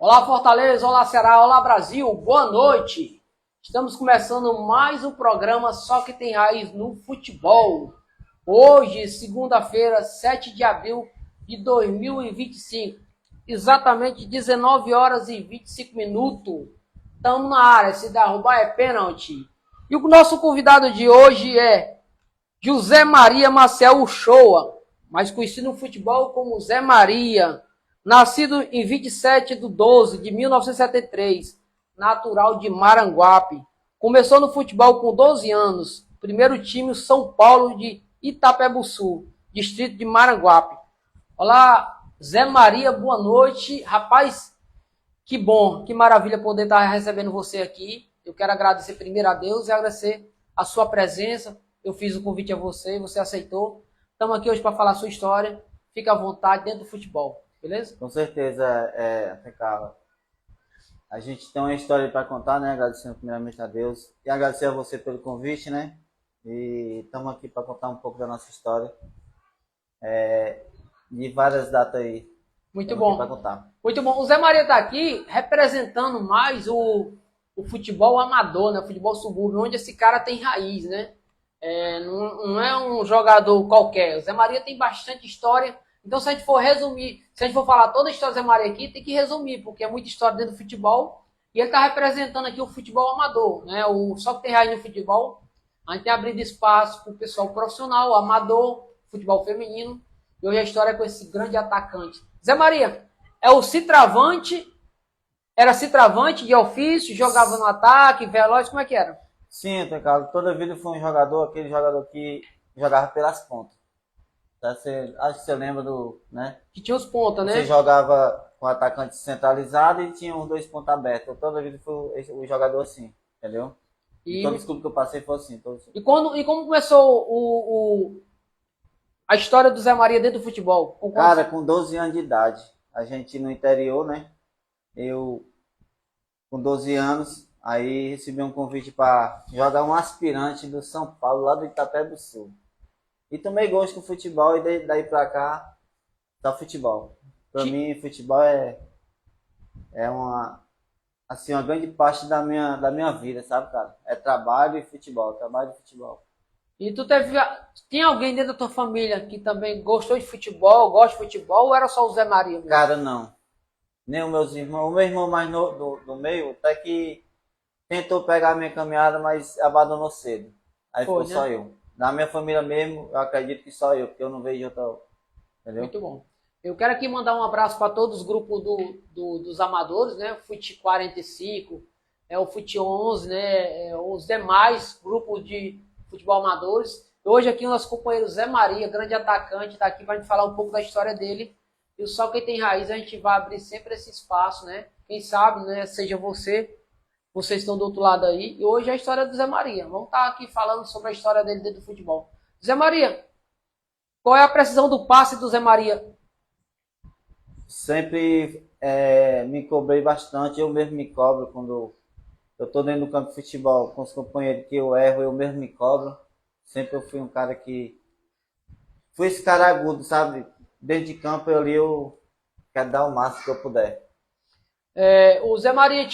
Olá Fortaleza, olá Ceará, olá Brasil, boa noite. Estamos começando mais um programa Só que tem raiz no futebol. Hoje, segunda-feira, 7 de abril de 2025, exatamente 19 horas e 25 minutos. Estamos na área, se derrubar é pênalti. E o nosso convidado de hoje é José Maria Maciel Uchoa, mais conhecido no futebol como Zé Maria. Nascido em 27 de 12 de 1973, natural de Maranguape. Começou no futebol com 12 anos. Primeiro time São Paulo de Itapebuçu, distrito de Maranguape. Olá, Zé Maria, boa noite. Rapaz, que bom, que maravilha poder estar recebendo você aqui. Eu quero agradecer primeiro a Deus e agradecer a sua presença. Eu fiz o convite a você, você aceitou. Estamos aqui hoje para falar a sua história. Fique à vontade dentro do futebol. Beleza? Com certeza, Ricardo. A gente tem uma história para contar, né? Agradecendo primeiramente a Deus e agradecer a você pelo convite, né? E estamos aqui para contar um pouco da nossa história. De várias datas aí. Muito bom. Para contar. Muito bom. O Zé Maria está aqui representando mais o futebol amador, né? O futebol subúrbio, onde esse cara tem raiz, né? Não é um jogador qualquer. O Zé Maria tem bastante história. Então, se a gente for resumir, se a gente for falar toda a história do Zé Maria aqui, tem que resumir, porque é muita história dentro do futebol. E ele está representando aqui o futebol amador, né? Só que tem raiz no futebol. A gente tem abrido espaço para o pessoal profissional, amador, futebol feminino. E hoje a história é com esse grande atacante. Zé Maria, é o centroavante, era centroavante de ofício, jogava no ataque, veloz, como é que era? Sim, Ricardo. Toda a vida foi um jogador, aquele jogador que jogava pelas pontas. Acho que você lembra do, né? Que tinha os pontas, né? Você jogava com o atacante centralizado e tinha os dois pontos abertos. Eu toda a vida fui o jogador assim, entendeu? E todos os clubes que eu passei foi assim. E como começou a história do Zé Maria dentro do futebol? Cara, com 12 anos de idade, a gente no interior, né? Eu, com 12 anos, aí recebi um convite para jogar um aspirante do São Paulo, lá do Itapebuçu. E tomei gosto com futebol e daí pra cá, só futebol. Pra mim, futebol é uma grande parte da minha vida, sabe, cara? É trabalho e futebol, trabalho e futebol. E tinha alguém dentro da tua família que também gostou de futebol, gosta de futebol, ou era só o Zé Maria mesmo? Cara, não. Nem os meus irmãos. O meu irmão mais novo do meio, até que tentou pegar a minha caminhada, mas abandonou cedo. Aí ficou só eu. Na minha família mesmo, eu acredito que só eu, porque eu não vejo outra. Entendeu? Muito bom. Eu quero aqui mandar um abraço para todos os grupos dos amadores, né? O Fute 45, o Fute 11, né? Os demais grupos de futebol amadores. Hoje aqui o nosso companheiro Zé Maria, grande atacante, está aqui para a gente falar um pouco da história dele. E Só Quem Tem Raiz, a gente vai abrir sempre esse espaço, né? Quem sabe, né? Seja vocês estão do outro lado aí. E hoje é a história do Zé Maria. Vamos estar aqui falando sobre a história dele dentro do futebol. Zé Maria, qual é a precisão do passe do Zé Maria? Sempre me cobrei bastante. Eu mesmo me cobro quando eu estou dentro do campo de futebol com os companheiros que eu erro, eu mesmo me cobro. Sempre eu fui um cara que... Fui esse cara agudo, sabe? Dentro de campo eu quero dar o máximo que eu puder. O Zé Maria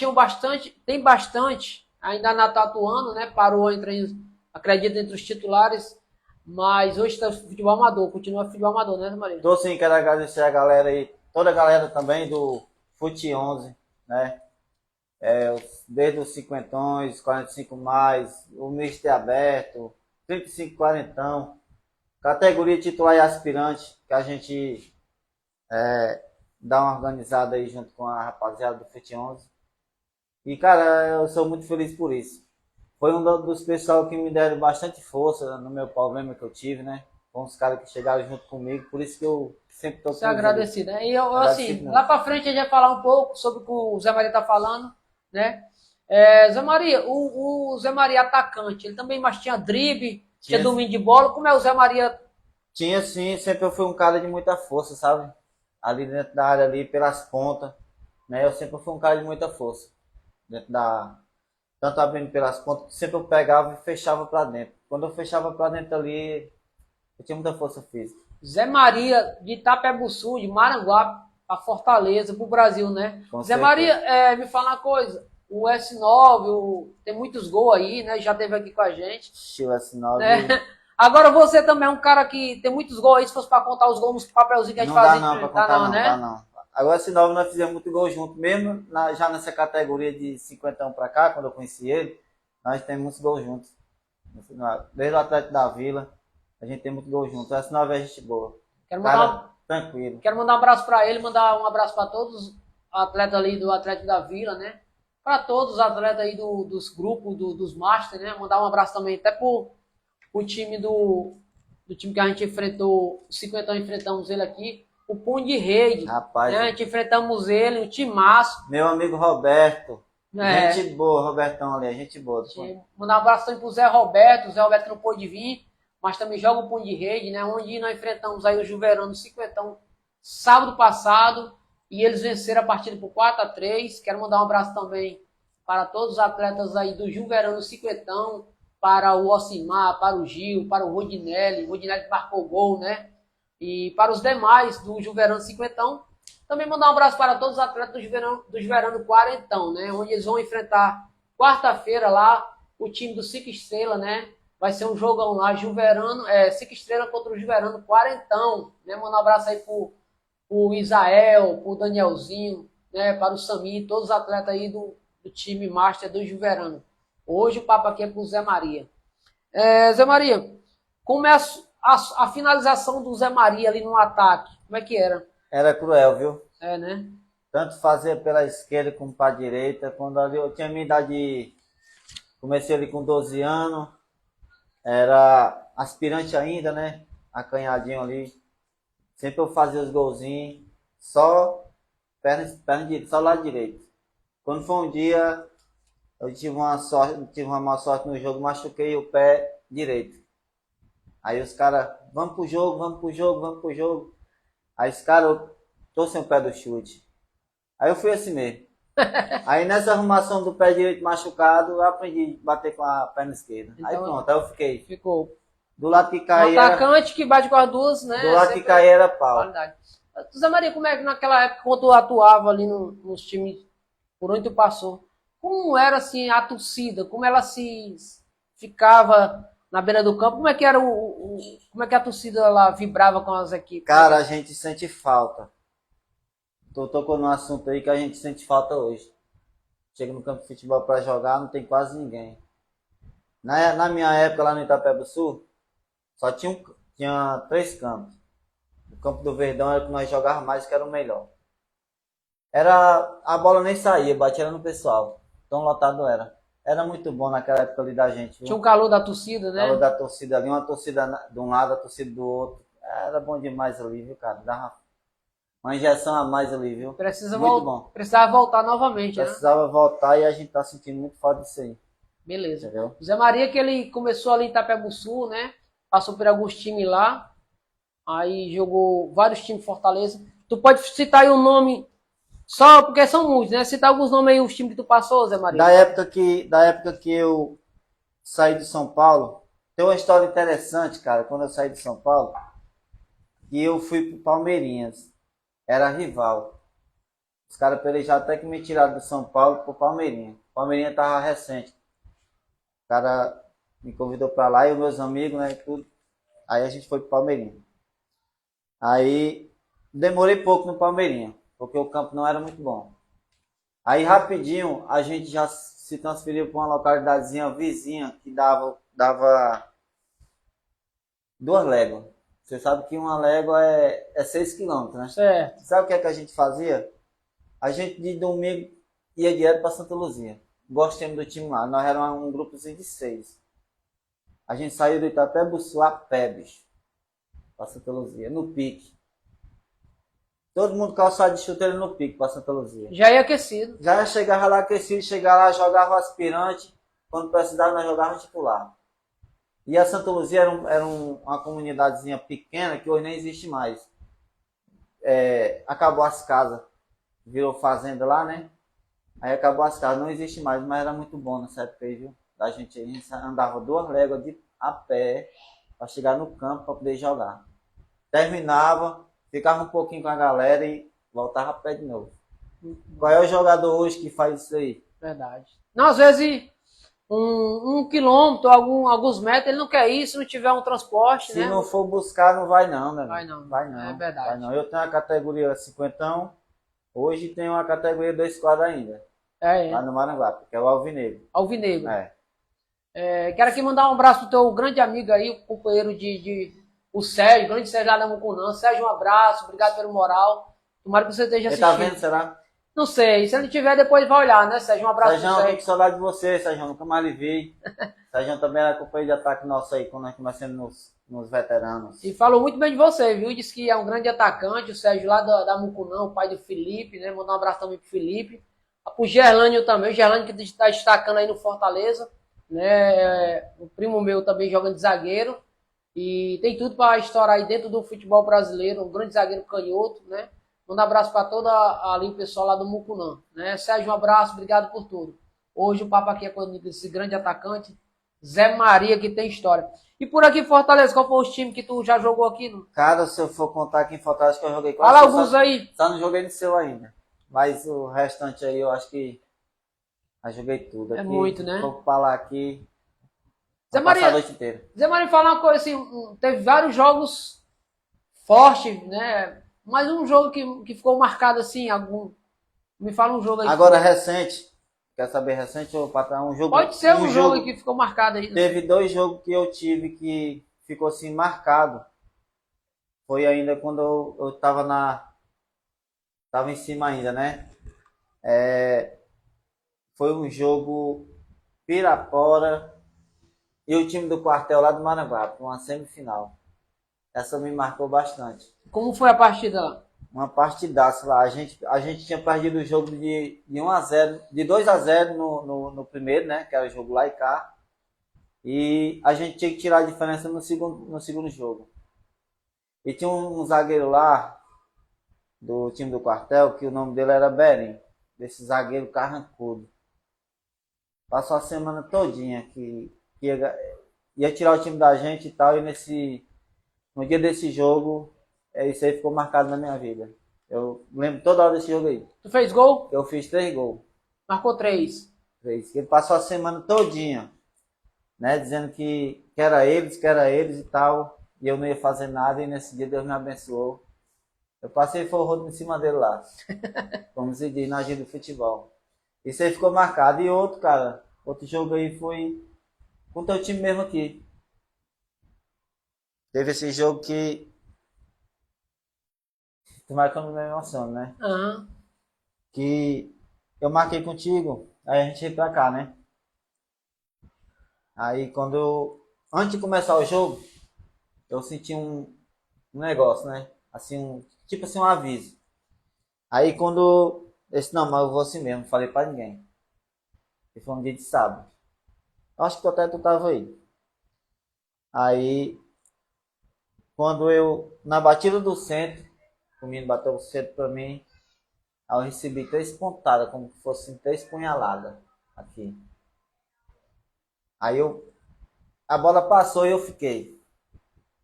tem bastante, ainda não está atuando, né? Parou, acredito, entre os titulares, mas hoje está futebol amador, continua futebol amador, né, Zé Maria? Tô sim, quero agradecer a galera aí, toda a galera também do Fute 11, né? Desde os 50, 45 mais, o Mister aberto, 35, 40, categoria titular e aspirante, que a gente dá uma organizada aí junto com a rapaziada do Fute 11. E, cara, eu sou muito feliz por isso. Foi um dos pessoal que me deram bastante força no meu problema que eu tive, né? Com os caras que chegaram junto comigo, por isso que eu sempre tô... Você é agradecido, né? E eu assim, lá pra frente a gente vai falar um pouco sobre o que o Zé Maria tá falando, né? Zé Maria, o Zé Maria atacante, ele também mas tinha drible, tinha domínio de bola, como é o Zé Maria? Tinha sim, sempre eu fui um cara de muita força, sabe? Ali dentro da área, ali pelas pontas, né? Eu sempre fui um cara de muita força. Tanto abrindo pelas pontas, que sempre eu pegava e fechava pra dentro. Quando eu fechava pra dentro ali, eu tinha muita força física. Zé Maria, de Itapebuçu, de Maranguape, para Fortaleza, para o Brasil, né? Com Zé certeza. Maria, me fala uma coisa. O S9, tem muitos gols aí, né? Já teve aqui com a gente. O S9 Né? Agora você também é um cara que tem muitos gols aí, se fosse para contar os gols nos papelzinhos que a gente não dá fazia. não para Tá contar não, não, né? dá não. Agora o S9 nós fizemos muito gol junto, mesmo já nessa categoria de 50 para cá, quando eu conheci ele, nós temos muitos gols juntos. Desde o Atlético da Vila, a gente tem muito gol junto. O S9 é gente boa. Quero Cara, tranquilo. Quero mandar um abraço para ele, mandar um abraço para todos os atletas ali do Atlético da Vila, né? Para todos os atletas aí dos grupos, dos Master, né? Mandar um abraço também até pro time do time que a gente enfrentou, o 50 enfrentamos ele aqui, o Pão de Rede. Rapaz, né? A gente enfrentamos ele, o timaço. Meu amigo Roberto. É. Gente boa, Robertão ali, gente boa. Mandar um abraço também pro Zé Roberto, o Zé Roberto que não pôde vir, mas também joga o Pão de Rede, né? Onde nós enfrentamos aí o Juverano 50 sábado passado e eles venceram a partida por 4-3. Quero mandar um abraço também para todos os atletas aí do Juverano 50, para o Ocimar, para o Gil, para o Rodinelli que marcou gol, né? E para os demais do Juverano 50. Também mandar um abraço para todos os atletas do Juverano 40, né? Onde eles vão enfrentar quarta-feira lá o time do 5 Estrelas, né? Vai ser um jogão lá, Juverano, 5 Estrelas contra o Juverano 40, né? Mandar um abraço aí pro Isael, pro Danielzinho, né? Para o Sami, todos os atletas aí do time Master do Juverano. Hoje o papo aqui é pro Zé Maria. Zé Maria, como é a finalização do Zé Maria ali no ataque? Como é que era? Era cruel, viu? Né? Tanto fazia pela esquerda como para a direita. Quando ali eu tinha minha idade, comecei ali com 12 anos, era aspirante ainda, né? Acanhadinho ali. Sempre eu fazia os golzinhos, só perna direita, só lado direito. Quando foi um dia, eu tive uma má sorte no jogo, machuquei o pé direito. Aí os caras, vamos pro jogo. Aí os caras, eu tô sem o pé do chute. Aí eu fui assim mesmo. Aí nessa arrumação do pé direito machucado, eu aprendi a bater com a perna esquerda. Então, aí pronto, aí eu fiquei. Ficou. Do lado que caía. Um atacante que bate com as duas, né? Do lado que caía era pau. Qualidade. Zé Maria, como é que naquela época, quando tu atuava ali nos times por onde tu passou, como era assim a torcida? Como ela se ficava na beira do campo? Como é que era como é que a torcida lá vibrava com as equipes? Cara, a gente sente falta. Tô tocando num assunto aí que a gente sente falta hoje. Chega no campo de futebol para jogar, não tem quase ninguém. Na minha época lá no Itapeba Sul, só tinha 3 campos. O campo do Verdão era o que nós jogávamos mais, que era o melhor. A bola nem saía, batia no pessoal. Tão lotado era. Era muito bom naquela época ali da gente. Viu? Tinha um calor da torcida, né? O calor da torcida ali, uma torcida de um lado, a torcida do outro. Era bom demais ali, viu, cara? Dava uma injeção a mais ali, viu? Precisava voltar novamente, né? Precisava voltar e a gente tá sentindo muito falta disso aí. Beleza. Entendeu? O Zé Maria, que ele começou ali em Itapebuçu, né? Passou por alguns times lá. Aí jogou vários times de Fortaleza. Tu pode citar aí um nome, só porque são muitos, né? Citar alguns nomes aí, os times que tu passou, Zé Maria. Da época que eu saí de São Paulo, tem uma história interessante, cara, quando eu saí de São Paulo, e eu fui pro Palmeirinhas. Era rival. Os caras pelejaram até que me tiraram do São Paulo pro Palmeirinha. O Palmeirinha tava recente. O cara me convidou pra lá e os meus amigos, né, tudo. Aí a gente foi pro Palmeirinha. Aí demorei pouco no Palmeirinha, porque o campo não era muito bom. Aí rapidinho a gente já se transferiu para uma localidadezinha vizinha que dava 2 léguas. Você sabe que uma légua é 6 quilômetros, né? Certo. Sabe o que é que a gente fazia? A gente de domingo ia direto para Santa Luzia. Gostamos do time lá. Nós éramos um grupozinho de 6. A gente saiu do Itapebuçu a pé, bicho. Para Santa Luzia, no pique. Todo mundo calçado de chuteira no pique para Santa Luzia. Já ia aquecido. Já chegava lá aquecido, chegava lá, jogava o aspirante. Quando precisava, nós jogávamos titular. E a Santa Luzia era uma comunidadezinha pequena que hoje nem existe mais. Acabou as casas. Virou fazenda lá, né? Aí acabou as casas, não existe mais, mas era muito bom nessa época aí, viu? A gente andava 2 léguas a pé para chegar no campo para poder jogar. Terminava, ficava um pouquinho com a galera e voltava a pé de novo. Qual é o jogador hoje que faz isso aí? Verdade. Não, às vezes, um quilômetro, alguns metros, ele não quer ir se não tiver um transporte, Se né? não for buscar, não vai não, né? Vai não. Vai não. É verdade. Vai não. Eu tenho a categoria 50, hoje tem uma categoria 2 quadros ainda. Lá no Maranguape, que é o Alvinegro. Alvinegro. É. Quero aqui mandar um abraço pro teu grande amigo aí, o companheiro o Sérgio, grande Sérgio lá da Mucunã. Sérgio, um abraço, obrigado pelo moral. Tomara que você esteja Ele assistindo. tá vendo, será? Não sei, se ele tiver, depois vai olhar, né, Sérgio? Um abraço pro Sérgio, eu tô Sérgio. com saudade de você, Sérgio, nunca mais lhe vi. Sérgio também era companheiro de ataque nosso aí, quando nós começamos nos veteranos. E falou muito bem de você, viu? Disse que é um grande atacante, o Sérgio lá da Mucunã, o pai do Felipe, né? Mandar um abraço também pro Felipe. Pro Gerlânio também, o Gerlânio que está destacando aí no Fortaleza, né? O primo meu também joga de zagueiro. E tem tudo para estourar aí dentro do futebol brasileiro, um grande zagueiro canhoto, né? Manda um abraço para toda ali o pessoal lá do Mucunã, né? Sérgio, um abraço, obrigado por tudo. Hoje o papo aqui é com esse grande atacante, Zé Maria, que tem história. E por aqui em Fortaleza, qual foi os times que tu já jogou aqui? Cara, se eu for contar aqui em Fortaleza que eu joguei quase. Fala alguns aí. Só não joguei no seu ainda. Mas o restante aí eu acho que eu joguei tudo. É aqui, muito, né? Vou falar aqui. Zé Passar a Maria, noite inteira. Zé Maria, fala uma coisa assim, teve vários jogos fortes, né? Mas um jogo que ficou marcado assim, me fala um jogo aí. Agora recente, quer saber recente ou para um jogo? Pode ser um jogo que ficou marcado aí. Né? Teve 2 jogos que eu tive que ficou assim marcado. Foi ainda quando eu tava em cima ainda, né? Foi um jogo Pirapora e o time do quartel lá do Maranguape, uma semifinal. Essa me marcou bastante. Como foi a partida lá? Uma partidaça lá. A gente tinha perdido o jogo de 1-0, de 2-0 no primeiro, né? Que era o jogo lá e cá. E a gente tinha que tirar a diferença no segundo jogo. E tinha um zagueiro lá, do time do quartel, que o nome dele era Beren. Desse zagueiro carrancudo. Passou a semana todinha que ia tirar o time da gente e tal. E no dia desse jogo, isso aí ficou marcado na minha vida. Eu lembro toda hora desse jogo aí. Tu fez gol? Eu fiz 3 gols. Marcou 3. Ele passou a semana todinha, né? Dizendo que era eles e tal. E eu não ia fazer nada. E nesse dia Deus me abençoou. Eu passei forrodo em cima dele lá. Como se diz na gira do futebol. Isso aí ficou marcado. E outro, cara. Outro jogo aí foi com o teu time mesmo aqui. Teve esse jogo que tu marcando minha emoção, né? Uhum. Que eu marquei contigo, aí a gente veio pra cá, né? Aí antes de começar o jogo, eu senti um negócio, né? Assim, tipo assim, um aviso. Aí quando eu disse, não, mas eu vou assim mesmo, não falei pra ninguém. E foi um dia de sábado. Eu acho que até tu tava aí. Aí, na batida do centro, o menino bateu o centro pra mim, aí eu recebi 3 pontadas, como se fossem 3 punhaladas aqui. Aí a bola passou e eu fiquei,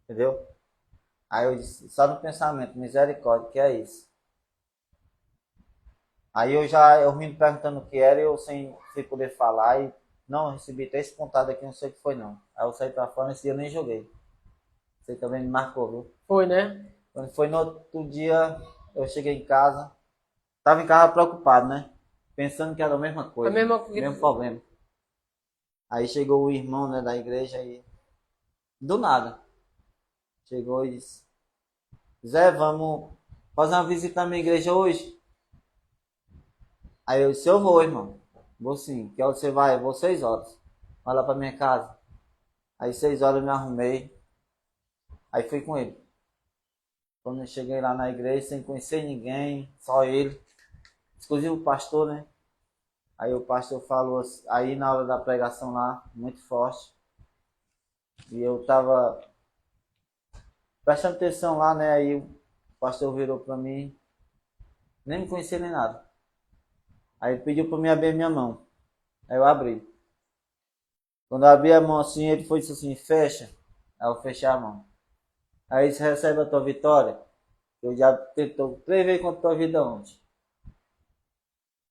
entendeu? Aí eu disse, só no pensamento, misericórdia, que é isso? Aí eu me perguntando o que era, eu sem poder falar, e não, eu recebi 3 pontadas aqui, não sei o que foi não. Aí eu saí pra fora, nesse dia eu nem joguei. Você também me marcou, viu? Foi, né? Quando foi no outro dia, eu cheguei em casa, tava em casa preocupado, né? Pensando que era a mesma coisa, mesmo problema. Aí chegou o irmão, né, da igreja e do nada chegou e disse, Zé, vamos fazer uma visita na minha igreja hoje? Aí eu disse, eu vou, irmão. Vou sim. Que hora você vai? Eu vou 6 horas. Vai lá pra minha casa. Aí 6 horas eu me arrumei. Aí fui com ele. Quando eu cheguei lá na igreja, sem conhecer ninguém, só ele. Inclusive o pastor, né? Aí o pastor falou, aí na hora da pregação lá, muito forte. E eu tava prestando atenção lá, né? Aí o pastor virou pra mim, nem me conhecia nem nada. Aí ele pediu pra mim abrir a minha mão. Aí eu abri. Quando eu abri a mão assim, ele foi e disse assim, fecha. Aí eu fechei a mão. Aí você recebe a tua vitória. O diabo tentou 3 vezes contra a tua vida ontem.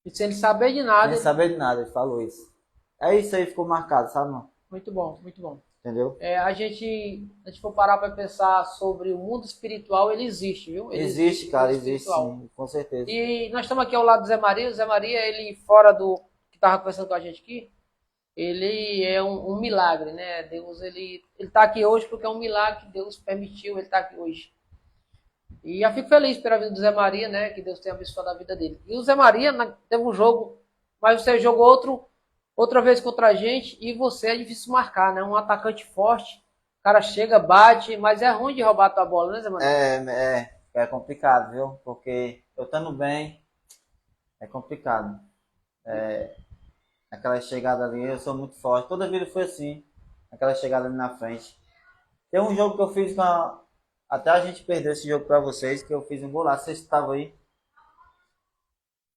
E sem ele saber de nada. Sem saber de nada, ele falou isso. É isso aí, ficou marcado, sabe, não? Muito bom, muito bom. Entendeu? A gente for parar para pensar sobre o mundo espiritual, ele existe, viu? Ele existe, cara, existe sim, com certeza. E nós estamos aqui ao lado do Zé Maria. O Zé Maria, ele fora do que estava conversando com a gente aqui, ele é um milagre, né? Deus, ele está aqui hoje porque é um milagre que Deus permitiu ele estar aqui hoje. E eu fico feliz pela vida do Zé Maria, né? Que Deus tenha abençoado a vida dele. E o Zé Maria teve um jogo, mas você jogou outra vez contra a gente e você é difícil marcar, né? Um atacante forte, o cara chega, bate, mas é ruim de roubar a tua bola, né, Zé Maria? É complicado, viu? Porque eu estando bem, é complicado. Aquela chegada ali, eu sou muito forte. Toda vida foi assim, aquela chegada ali na frente. Tem um jogo que eu fiz até a gente perder esse jogo pra vocês, que eu fiz um golaço. Vocês estavam aí?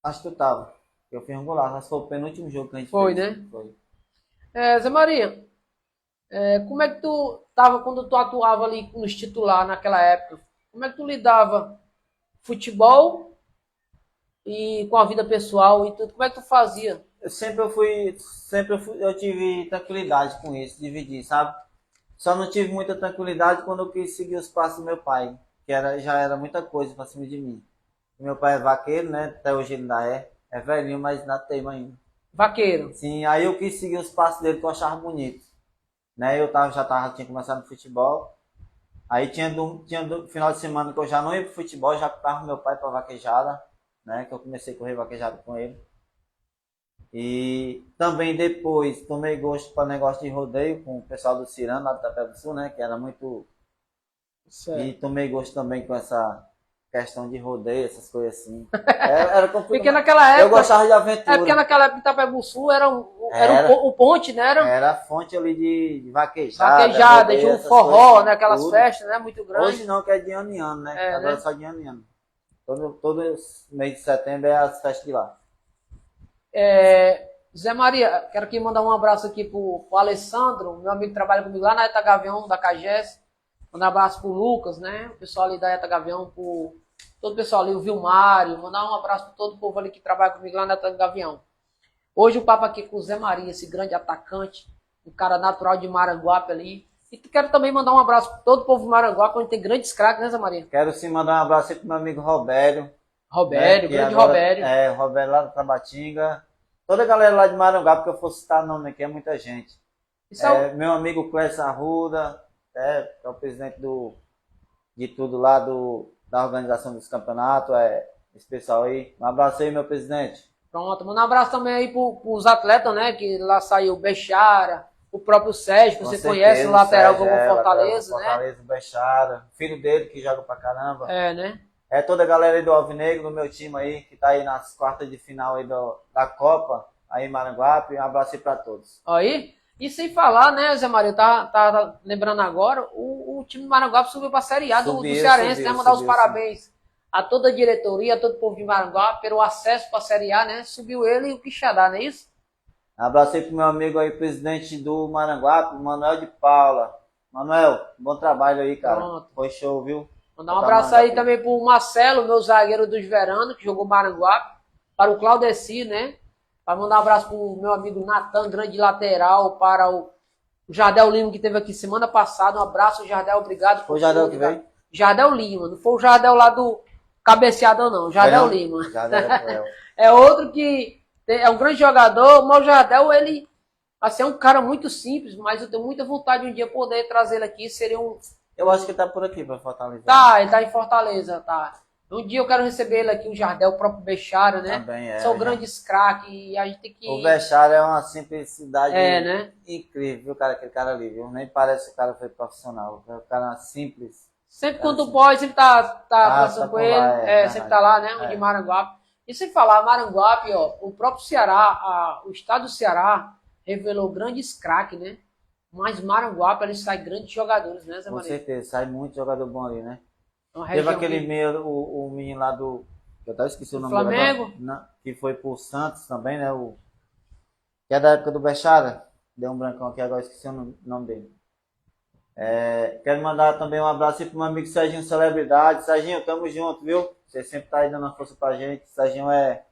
Acho que tu tava. Eu fiz um golaço, mas foi o penúltimo jogo que a gente fez. Né? Foi. Zé Maria, como é que tu tava quando tu atuava ali nos titular naquela época? Como é que tu lidava futebol e com a vida pessoal e tudo? Como é que tu fazia? Eu tive tranquilidade com isso, dividir, sabe? Só não tive muita tranquilidade quando eu quis seguir os passos do meu pai, que já era muita coisa pra cima de mim. Meu pai é vaqueiro, né? Até hoje ele ainda é velhinho, mas ainda teima ainda. Vaqueiro? Sim, aí eu quis seguir os passos dele que eu achava bonito. Né? Tinha começado no futebol. Aí tinha final de semana que eu já não ia pro futebol, já ficava com meu pai pra vaquejada, né? Que eu comecei a correr vaquejada com ele. E também depois tomei gosto para negócio de rodeio com o pessoal do Cirano, lá do Tapé do Sul, né? Que era muito... Certo. E tomei gosto também com essa questão de rodeio, essas coisas assim. Era complicado. Porque naquela época... Eu gostava de aventura. Porque naquela época Itapebussu era o ponte, né? Era a fonte ali de vaquejada. Vaquejada, de um forró, né? Aquelas festas, né? Muito grandes. Hoje não, que é de ano em ano, né? Agora né? Só de ano em ano. Todo mês de setembro é as festas de lá. Zé Maria, quero aqui mandar um abraço aqui pro Alessandro, meu amigo que trabalha comigo lá na Eta Gavião, da Cagés. Mandar um abraço pro Lucas, né? O pessoal ali da Eta Gavião, todo o pessoal ali, o Vilmário. Mandar um abraço para todo o povo ali que trabalha comigo lá na Eta Gavião. Hoje o papo aqui com o Zé Maria, esse grande atacante, um cara natural de Maranguape ali. E quero também mandar um abraço para todo o povo de Maranguape, onde tem grandes craques, né, Zé Maria? Quero sim mandar um abraço aí pro meu amigo Robério. Robério, né? Grande agora, Robério. Robério lá da Tabatinga. Toda a galera lá de Maranguape, que eu for citar nome aqui, é muita gente. Meu amigo Clécio Arruda, que é o presidente de tudo lá da organização dos campeonatos, esse pessoal aí. Um abraço aí, meu presidente. Pronto, manda um abraço também aí pros atletas, né? Que lá saiu o Bechara, o próprio Sérgio, que você conhece, o lateral do Fortaleza, né? Fortaleza, o Bechara, filho dele que joga pra caramba. Né? Toda a galera aí do Alvinegro, do meu time aí, que tá aí nas quartas de final aí da Copa, aí em Maranguape. Um abraço aí pra todos. Aí, e sem falar, né, Zé Maria, tá lembrando agora, o time do Maranguape subiu pra Série A do Cearense, né? Mandar os parabéns a toda a diretoria, a todo o povo de Maranguape, pelo acesso pra Série A, né? Subiu ele e o Quixadá, não é isso? Um abraço aí pro meu amigo aí, presidente do Maranguape, Manuel de Paula. Manuel, bom trabalho aí, cara. Pronto. Foi show, viu? Mandar um abraço aí também pro Marcelo, meu zagueiro dos Veranos, que jogou Maranguape. Para o Claudeci, né? Para mandar um abraço pro meu amigo Natan, grande lateral. Para o Jardel Lima, que esteve aqui semana passada. Um abraço, Jardel, obrigado. Foi o Jardel que veio? Jardel Lima, não foi o Jardel lá do Cabeceadão, não. Jardel Lima. Jardel é outro que é um grande jogador, mas o Jardel, ele assim, é um cara muito simples, mas eu tenho muita vontade de um dia poder trazer ele aqui. Seria um... Eu acho que ele tá por aqui pra Fortaleza. Tá, ele tá em Fortaleza, tá. Um dia eu quero receber ele aqui, o Jardel, o próprio Bechara, né? Também São grandes craques e a gente tem que... O Bechara é uma simplicidade né? incrível, viu, cara? Aquele cara ali, viu? Nem parece que o cara foi profissional. O cara simples. Sempre quando tu pode, sempre tá conversando com ele. Sempre tá lá, né? De Maranguape. E sem falar, Maranguape, ó, o próprio Ceará, o estado do Ceará revelou grandes craques, né? Mas Maranguape, ele sai grandes jogadores, né, Zé Maria? Com certeza, sai muito jogador bom ali, né? Teve aquele meio, o menino lá do... Eu até esqueci o nome dele. Flamengo? Que foi pro Santos também, né? Que é da época do Bechara. Deu um brancão aqui, agora esqueci o nome dele. Quero mandar também um abraço para o meu amigo Serginho Celebridade. Serginho, tamo junto, viu? Você sempre tá aí dando uma força pra gente. Serginho é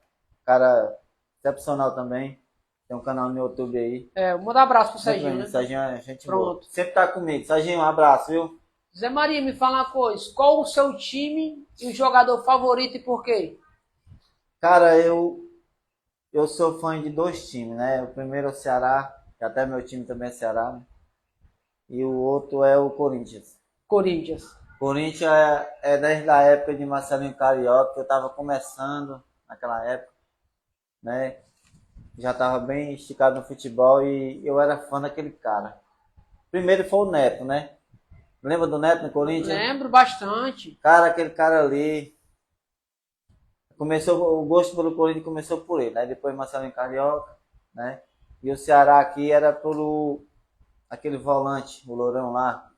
cara excepcional também. Tem um canal no YouTube aí. Manda um abraço pro Serginho, né? Serginho é gente Pronto. boa. Sempre tá comigo. Serginho, um abraço, viu? Zé Maria, me fala uma coisa. Qual o seu time e o jogador favorito e por quê? Cara, eu sou fã de 2 times, né? O primeiro é o Ceará, que até meu time também é Ceará, né? E o outro é o Corinthians. Corinthians. Corinthians é desde a época de Marcelinho Carioca, que eu tava começando naquela época, né? Já tava bem esticado no futebol e eu era fã daquele cara. Primeiro foi o Neto, né? Lembra do Neto no Corinthians? Lembro bastante. Cara, aquele cara ali. O gosto pelo Corinthians começou por ele, né? Depois Marcelinho Carioca, né? E o Ceará aqui era por aquele volante, o Lourão lá,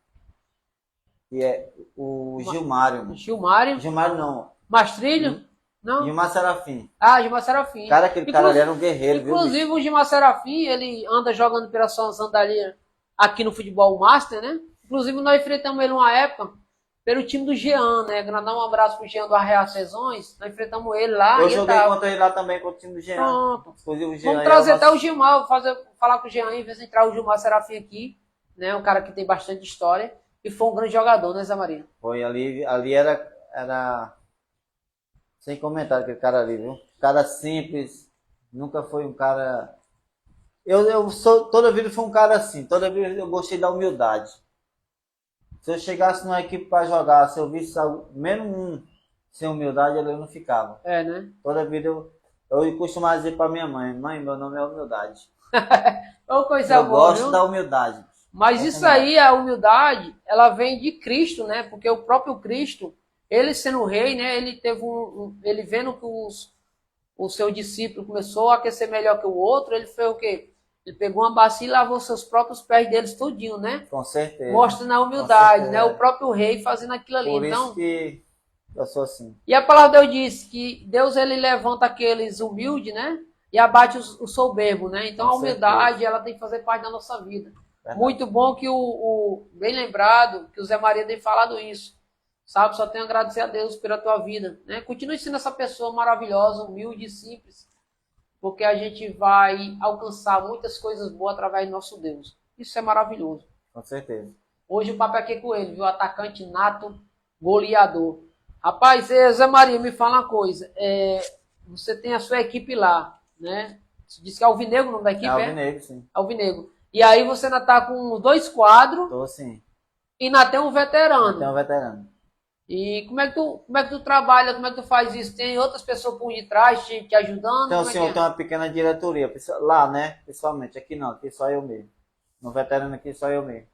que é o Gilmário. Gilmário. Gilmário não. Mastrilho? Não. Gilmar Serafim. Gilmar Serafim. Cara, aquele cara ali era um guerreiro, viu? Inclusive o Gilmar Serafim, ele anda jogando pela sua sandália aqui no futebol Master, né? Inclusive nós enfrentamos ele uma época pelo time do Jean, né? Mandar um abraço pro Jean do Arrear Sezões. Nós enfrentamos ele lá. Eu joguei contra ele lá também, contra o time do Jean. Pronto. Inclusive o Jean. Vamos trazer até o Gilmar, falar com o Jean e ver se entrar o Gilmar Serafim aqui, né? Um cara que tem bastante história e foi um grande jogador, né, Zé Maria? Foi, ali era sem comentário aquele cara ali, viu? Cara simples, nunca foi um cara... toda vida fui um cara assim, toda vida eu gostei da humildade. Se eu chegasse numa equipe para jogar, se eu visse menos um sem humildade, eu não ficava. Né? Toda vida eu costumava dizer para minha mãe, meu nome é humildade. Ô, coisa eu boa, gosto da humildade. Mas isso aí, a humildade, ela vem de Cristo, né? Porque o próprio Cristo, ele sendo rei, né? Ele teve ele vendo que o seu discípulo começou a aquecer melhor que o outro, ele fez o quê? Ele pegou uma bacia e lavou seus próprios pés deles tudinho, né? Com certeza. Mostrando a humildade, né? O próprio rei fazendo aquilo ali. Por isso que eu sou assim. E a palavra de Deus diz que Deus, ele levanta aqueles humildes, né? E abate o soberbo, né? Então a humildade, ela tem que fazer parte da nossa vida. Verdade. Muito bom que bem lembrado, que o Zé Maria tem falado isso. Sabe? Só tenho a agradecer a Deus pela tua vida, né? Continue sendo essa pessoa maravilhosa, humilde e simples. Porque a gente vai alcançar muitas coisas boas através do nosso Deus. Isso é maravilhoso. Com certeza. Hoje o papo é aqui com ele, viu? Atacante nato, goleador. Rapaz, Zé Maria, me fala uma coisa. Você tem a sua equipe lá, né? Você disse que é Alvinegro o nome da equipe, Alvinegro, sim. Alvinegro. E aí você ainda tá com 2 quadros. Tô sim. E ainda tem um veterano. Tem um veterano. E como é que tu trabalha, como é que tu faz isso? Tem outras pessoas por detrás te ajudando? Então, senhor, tem uma pequena diretoria. Lá, né? Pessoalmente. Aqui não, aqui só eu mesmo. No veterano aqui só eu mesmo.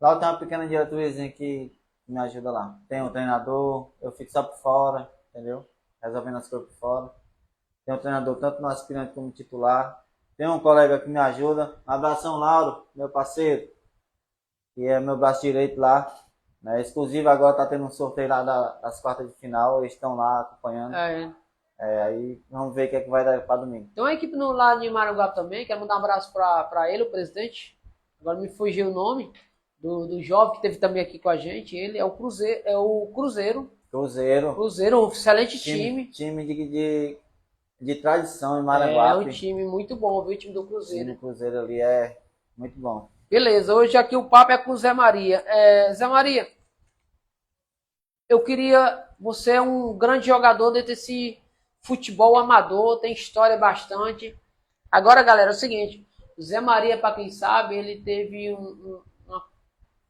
Lá eu tenho uma pequena diretoriazinha que me ajuda lá. Tem um treinador, eu fico só por fora, entendeu? Resolvendo as coisas por fora. Tem um treinador tanto no aspirante como titular. Tem um colega que me ajuda. Um abração, Lauro, meu parceiro. Que é meu braço direito lá. Né? Exclusivo agora tá tendo um sorteio lá das quartas de final, eles estão lá acompanhando. Aí vamos ver o que é que vai dar para domingo. Tem uma equipe lá de Maranguape também, quero mandar um abraço para ele, o presidente. Agora me fugiu o nome do jovem que teve também aqui com a gente. Ele é o Cruzeiro. Cruzeiro, um excelente time. Time de tradição em Maranguape. É um time muito bom, viu? O time do Cruzeiro. O time do Cruzeiro ali é muito bom. Beleza, hoje aqui o papo é com o Zé Maria. Zé Maria, eu queria... Você é um grande jogador dentro desse futebol amador, tem história bastante. Agora, galera, é o seguinte. O Zé Maria, para quem sabe, ele teve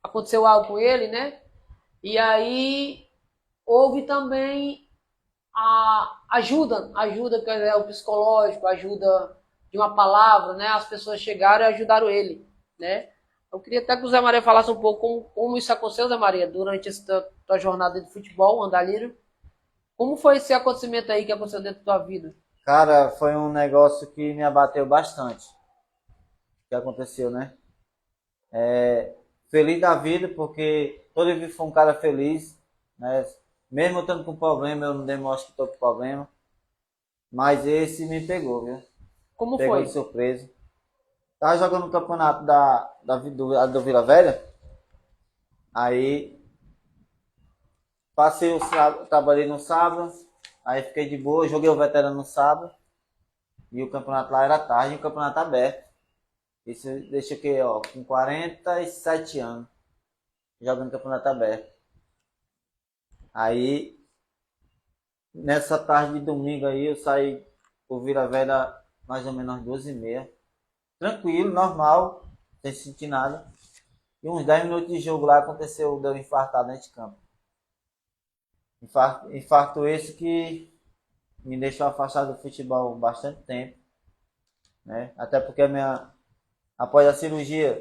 aconteceu algo com ele, né? E aí houve também a ajuda, que é o psicológico, ajuda de uma palavra, né? As pessoas chegaram e ajudaram ele, né? Eu queria até que o Zé Maria falasse um pouco como isso aconteceu, Zé Maria, durante essa tua jornada de futebol, Andalírio. Como foi esse acontecimento aí que aconteceu dentro da tua vida? Cara, foi um negócio que me abateu bastante. Que aconteceu, né? Feliz da vida, porque todo dia foi um cara feliz, né? Mesmo eu estando com problema, eu não demonstro que estou com problema. Mas esse me pegou, viu? Como pegou foi? De surpresa. Tava jogando no campeonato do Vila Velha. Aí passei o sábado, trabalhei no sábado, aí fiquei de boa, joguei o veterano no sábado, e o campeonato lá era tarde, e o campeonato aberto. Isso deixa o quê, ó, com 47 anos, jogando campeonato aberto. Aí, nessa tarde de domingo aí, eu saí por Vila Velha mais ou menos às 2h30. Tranquilo, normal, sem sentir nada. E uns 10 minutos de jogo lá aconteceu, deu um infartado dentro de campo. Infarto esse que me deixou afastado do futebol bastante tempo, né? Até porque após a cirurgia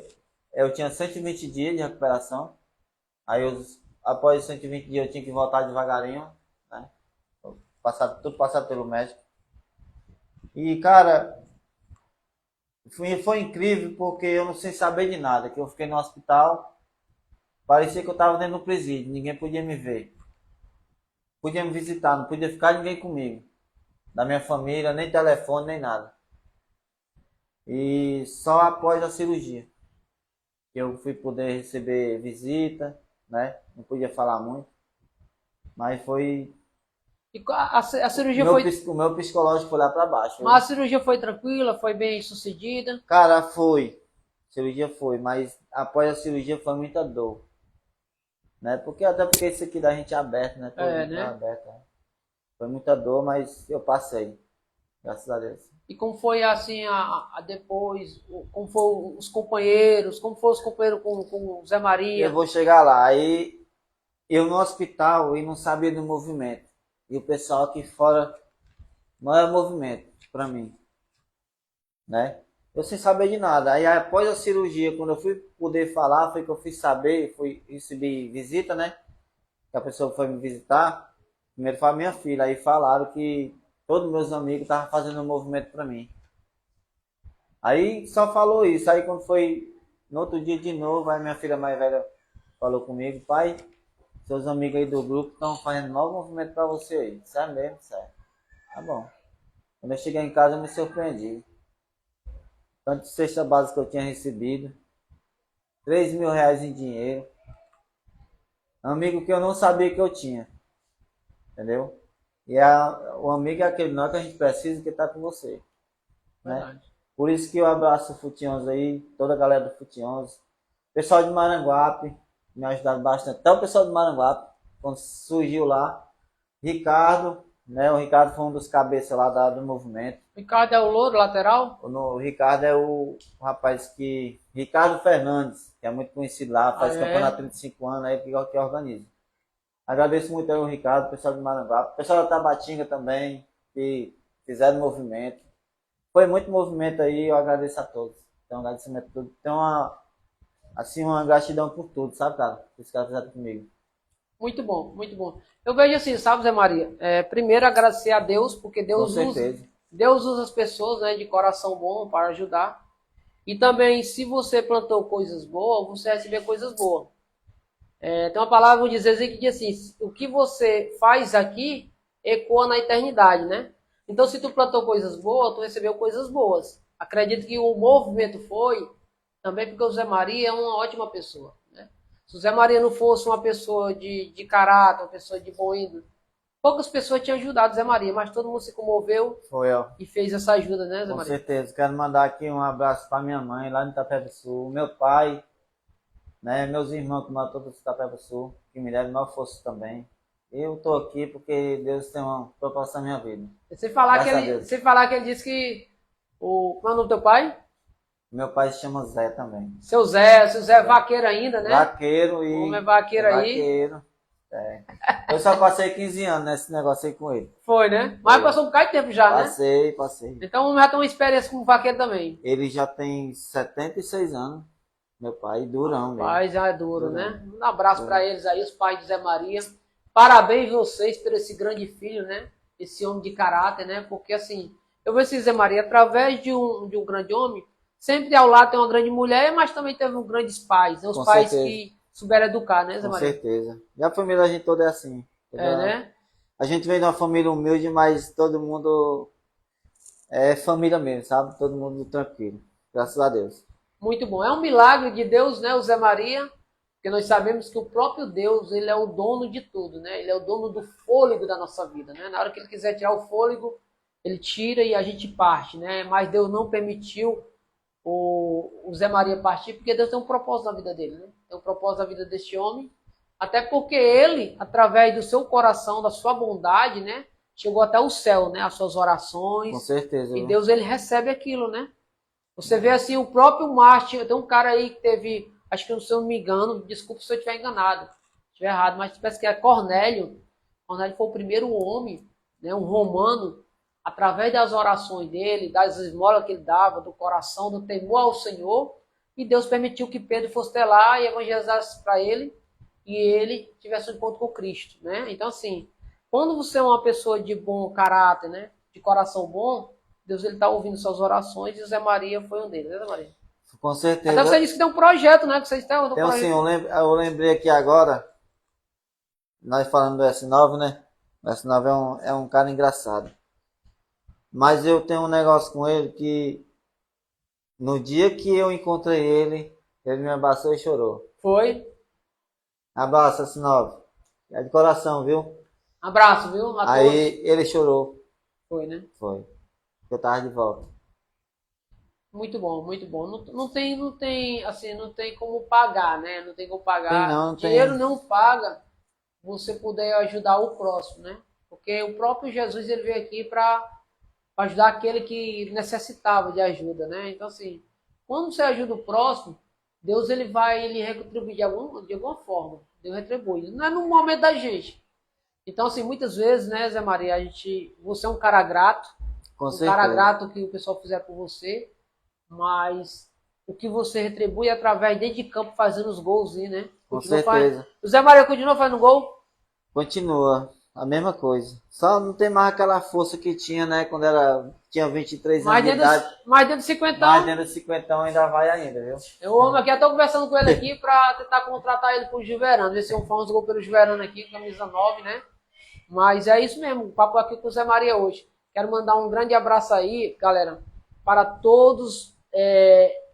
eu tinha 120 dias de recuperação. Aí após 120 dias eu tinha que voltar devagarinho, né? Tudo passado pelo médico. E cara, foi incrível porque eu não sei saber de nada, que eu fiquei no hospital, parecia que eu estava dentro do presídio, ninguém podia me ver. Podia me visitar, não podia ficar ninguém comigo. Da minha família, nem telefone, nem nada. E só após a cirurgia que eu fui poder receber visita, né? Não podia falar muito, mas foi... E a cirurgia foi... O meu psicológico foi lá para baixo. Mas a cirurgia foi tranquila, foi bem sucedida? Cara, foi. A cirurgia foi, mas após a cirurgia foi muita dor. Né? Até porque isso aqui da gente é aberto, né? Todo né? Aberto, né? Foi muita dor, mas eu passei. Graças a Deus. E como foi assim depois, como foram os companheiros, como foram os companheiros com o Zé Maria? Eu vou chegar lá. Aí eu no hospital e não sabia do movimento. E o pessoal aqui fora não é movimento pra mim, né? Eu sem saber de nada. Aí após a cirurgia, quando eu fui poder falar, foi que eu fui saber, fui receber visita, né? Que a pessoa foi me visitar. Primeiro foi a minha filha. Aí falaram que todos meus amigos estavam fazendo um movimento pra mim. Aí só falou isso. Aí quando foi no outro dia de novo, aí minha filha mais velha falou comigo: pai, seus amigos aí do grupo estão fazendo um novo movimento pra você aí. Isso é mesmo, sério. Tá bom. Quando eu cheguei em casa, eu me surpreendi. Tanto de cesta básica que eu tinha recebido, 3.000 reais em dinheiro. Amigo que eu não sabia que eu tinha. Entendeu? E o amigo é aquele não que a gente precisa que tá com você. Né? Por isso que eu abraço o Fute 11 aí, toda a galera do Fute 11. Pessoal de Maranguape, me ajudaram bastante. Até o pessoal de Maranguape, quando surgiu lá. Ricardo, né? O Ricardo foi um dos cabeças lá do movimento. Ricardo é o louro, lateral? O Ricardo é o rapaz que... Ricardo Fernandes, que é muito conhecido lá, faz campeonato há 35 anos, aí que organiza. Agradeço muito ao Ricardo, o pessoal de Maranguape, o pessoal da Tabatinga também, que fizeram movimento. Foi muito movimento aí, eu agradeço a todos. Então, agradecimento a todos. Tem uma gratidão por tudo, sabe, cara? Que os caras fizeram comigo. Muito bom, muito bom. Eu vejo assim, sabe, Zé Maria? Primeiro agradecer a Deus, porque Deus usa as pessoas, né, de coração bom para ajudar. E também, se você plantou coisas boas, você vai receber coisas boas. Tem uma palavra, vou dizer que diz assim, o que você faz aqui ecoa na eternidade, né? Então, se tu plantou coisas boas, tu recebeu coisas boas. Acredito que o movimento foi também porque o Zé Maria é uma ótima pessoa, né? Se o Zé Maria não fosse uma pessoa de caráter, uma pessoa de boa índole, poucas pessoas tinham ajudado o Zé Maria, mas todo mundo se comoveu e fez essa ajuda, né, Zé Maria? Com certeza. Quero mandar aqui um abraço para minha mãe, lá no Itapeva Sul, meu pai, né, meus irmãos que moram todos no Itapeva Sul, que me deram maior força também. Eu estou aqui porque Deus tem uma proposta na minha vida. Você falar que ele disse que... Qual é o nome do teu pai? Meu pai se chama Zé também. Seu Zé é vaqueiro ainda, né? Vaqueiro e... O homem é vaqueiro aí. Vaqueiro. Eu só passei 15 anos nesse negócio aí com ele. Foi, né? Mas passou um bocado de tempo já, né? Passei. Então já tem uma experiência como vaqueiro também. Ele já tem 76 anos. Meu pai, durão mesmo. Pai já é duro, né? Um abraço para eles aí, os pais de Zé Maria. Parabéns vocês por esse grande filho, né? Esse homem de caráter, né? Porque assim, eu vejo esse Zé Maria, através de um grande homem, sempre ao lado tem uma grande mulher, mas também teve um grandes pais, né? Os pais que souberam educar, né, Zé Maria? Com certeza. E a família da gente toda é assim. Né? A gente vem de uma família humilde, mas todo mundo é família mesmo, sabe? Todo mundo tranquilo. Graças a Deus. Muito bom. É um milagre de Deus, né, o Zé Maria? Porque Porque nós sabemos que o próprio Deus, ele é o dono de tudo, né? Ele é o dono do fôlego da nossa vida, né? Na hora que ele quiser tirar o fôlego, ele tira e a gente parte, né? Mas Deus não permitiu o Zé Maria partir, porque Deus tem um propósito na vida dele, né? Tem um propósito na vida deste homem, até porque ele, através do seu coração, da sua bondade, né? Chegou até o céu, né? As suas orações. Com certeza. E Deus, ele recebe aquilo, né? Você vê assim, o próprio Márcio, tem um cara aí que teve, acho que se eu não me engano, desculpa se eu estiver enganado, se estiver errado, mas parece que é Cornélio. Cornélio foi o primeiro homem, né? Um romano, através das orações dele, das esmolas que ele dava, do coração, do temor ao Senhor, e Deus permitiu que Pedro fosse até lá e evangelizasse para ele, e ele tivesse um encontro com Cristo, né? Então, assim, quando você é uma pessoa de bom caráter, né? De coração bom, Deus ele está ouvindo suas orações, e Zé Maria foi um deles, né, Zé Maria? Com certeza. Até você disse que tem um projeto, né? Que vocês têm um Então, projeto. assim, eu lembrei aqui agora, nós falando do S9, né? O S9 é um cara engraçado. Mas eu tenho um negócio com ele que no dia que eu encontrei ele me abraçou e chorou. Foi. Abraço, S9. É de coração, viu? Abraço, viu? A Aí todos. ele chorou. Foi, né? Foi. Eu tava de volta. Muito bom, muito bom. Assim, não tem como pagar, né? Não tem como pagar. Não Dinheiro tem. não paga você puder ajudar o próximo, né? Porque o próprio Jesus, ele veio aqui para ajudar aquele que necessitava de ajuda, né? Então, assim, quando você ajuda o próximo, Deus, ele vai ele retribuir de alguma forma. Deus retribui. Não é no momento da gente. Então, assim, muitas vezes, né, Zé Maria, você é um cara grato, Com um certeza. cara grato que o pessoal fizer por você, mas o que você retribui é através dentro de campo fazendo os gols, né? Com certeza. O Zé Maria continua fazendo gol? Continua. A mesma coisa. Só não tem mais aquela força que tinha, né? Quando tinha 23 anos de idade. Mais dentro de 50 Mais dentro de 50 ainda vai ainda, viu? Eu amo aqui, eu tô conversando com ele aqui para tentar contratar ele pro Juverano. Ver se eu faço uns gols pelo Juverano aqui, camisa 9, né? Mas é isso mesmo, o papo aqui com o Zé Maria hoje. Quero mandar um grande abraço aí, galera, para todos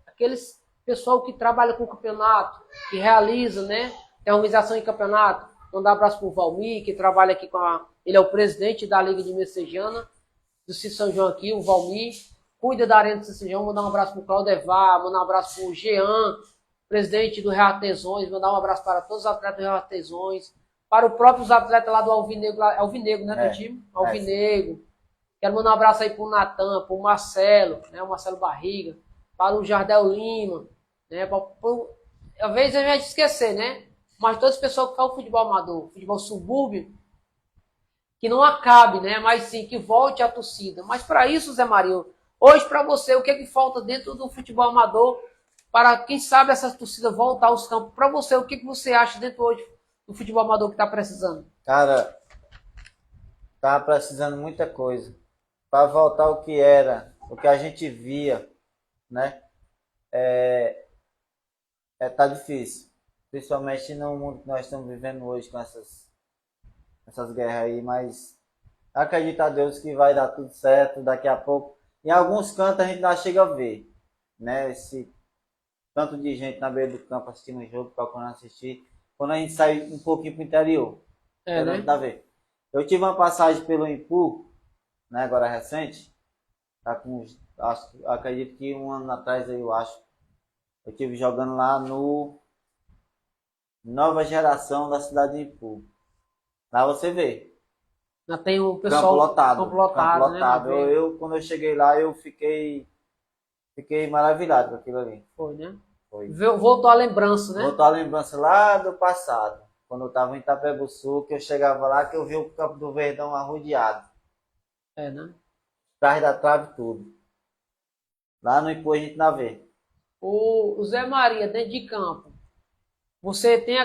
aqueles pessoal que trabalha com o campeonato, que realiza, né? Tem organização de campeonato. Mandar um abraço para o Valmir, que trabalha aqui ele é o presidente da Liga de Messejana, do Cid São João aqui, o Valmir. Cuida da Arena do Cid São João, mandar um abraço para o Claudevar, mandar um abraço para o Jean, presidente do Real Artesões, mandar um abraço para todos os atletas do Real Artesões, para os próprios atletas lá do Alvinegro, Alvinegro, né, do time? Alvinegro. Quero mandar um abraço aí para o Natan, para o Marcelo, né, o Marcelo Barriga, para o Jardel Lima, né, às vezes a gente vai esquecer, né? Mas todas as pessoas que falam futebol amador, futebol subúrbio, que não acabe, né? Mas sim, que volte a torcida. Mas para isso, Zé Maria, hoje para você, o que é que falta dentro do futebol amador para, quem sabe, essa torcida voltar aos campos? Para você, o que é que você acha dentro hoje do futebol amador que está precisando? Cara, tá precisando muita coisa. Para voltar ao que era, o que a gente via, né? Tá difícil. Principalmente no mundo que nós estamos vivendo hoje com essas guerras aí, mas acredito a Deus que vai dar tudo certo daqui a pouco. Em alguns cantos a gente não chega a ver, né? Esse tanto de gente na beira do campo assistindo o jogo, procurando assistir. Quando a gente sai um pouquinho pro interior, né? Dá a ver. Eu tive uma passagem pelo Impu, né? Agora recente, tá com, acredito que um ano atrás aí, eu acho. Eu estive jogando lá no Nova Geração da cidade de Ipu. Lá você vê. Já tem o pessoal. Campo lotado. Campo lotado. Né? Quando eu cheguei lá, eu fiquei maravilhado com aquilo ali. Foi, né? Foi. Voltou a lembrança, né? Voltou a lembrança lá do passado. Quando eu estava em Itapebuçu, que eu chegava lá, que eu vi o Campo do Verdão arrodeado. Né? Atrás da trave tudo. Lá no Ipu a gente não vê. O Zé Maria, dentro de campo, você tem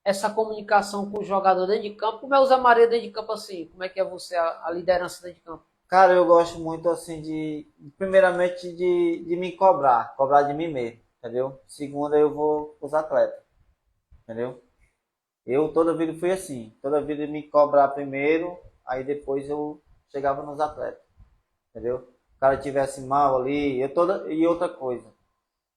essa comunicação com o jogador dentro de campo? Como é o Zé Maria dentro de campo assim? Como é que é você, a liderança dentro de campo? Cara, eu gosto muito assim primeiramente de me cobrar de mim mesmo, entendeu? Segunda eu vou com os atletas, entendeu? Eu toda vida fui assim, toda vida me cobrar primeiro, aí depois eu chegava nos atletas, entendeu? Se o cara tivesse mal ali, e outra coisa,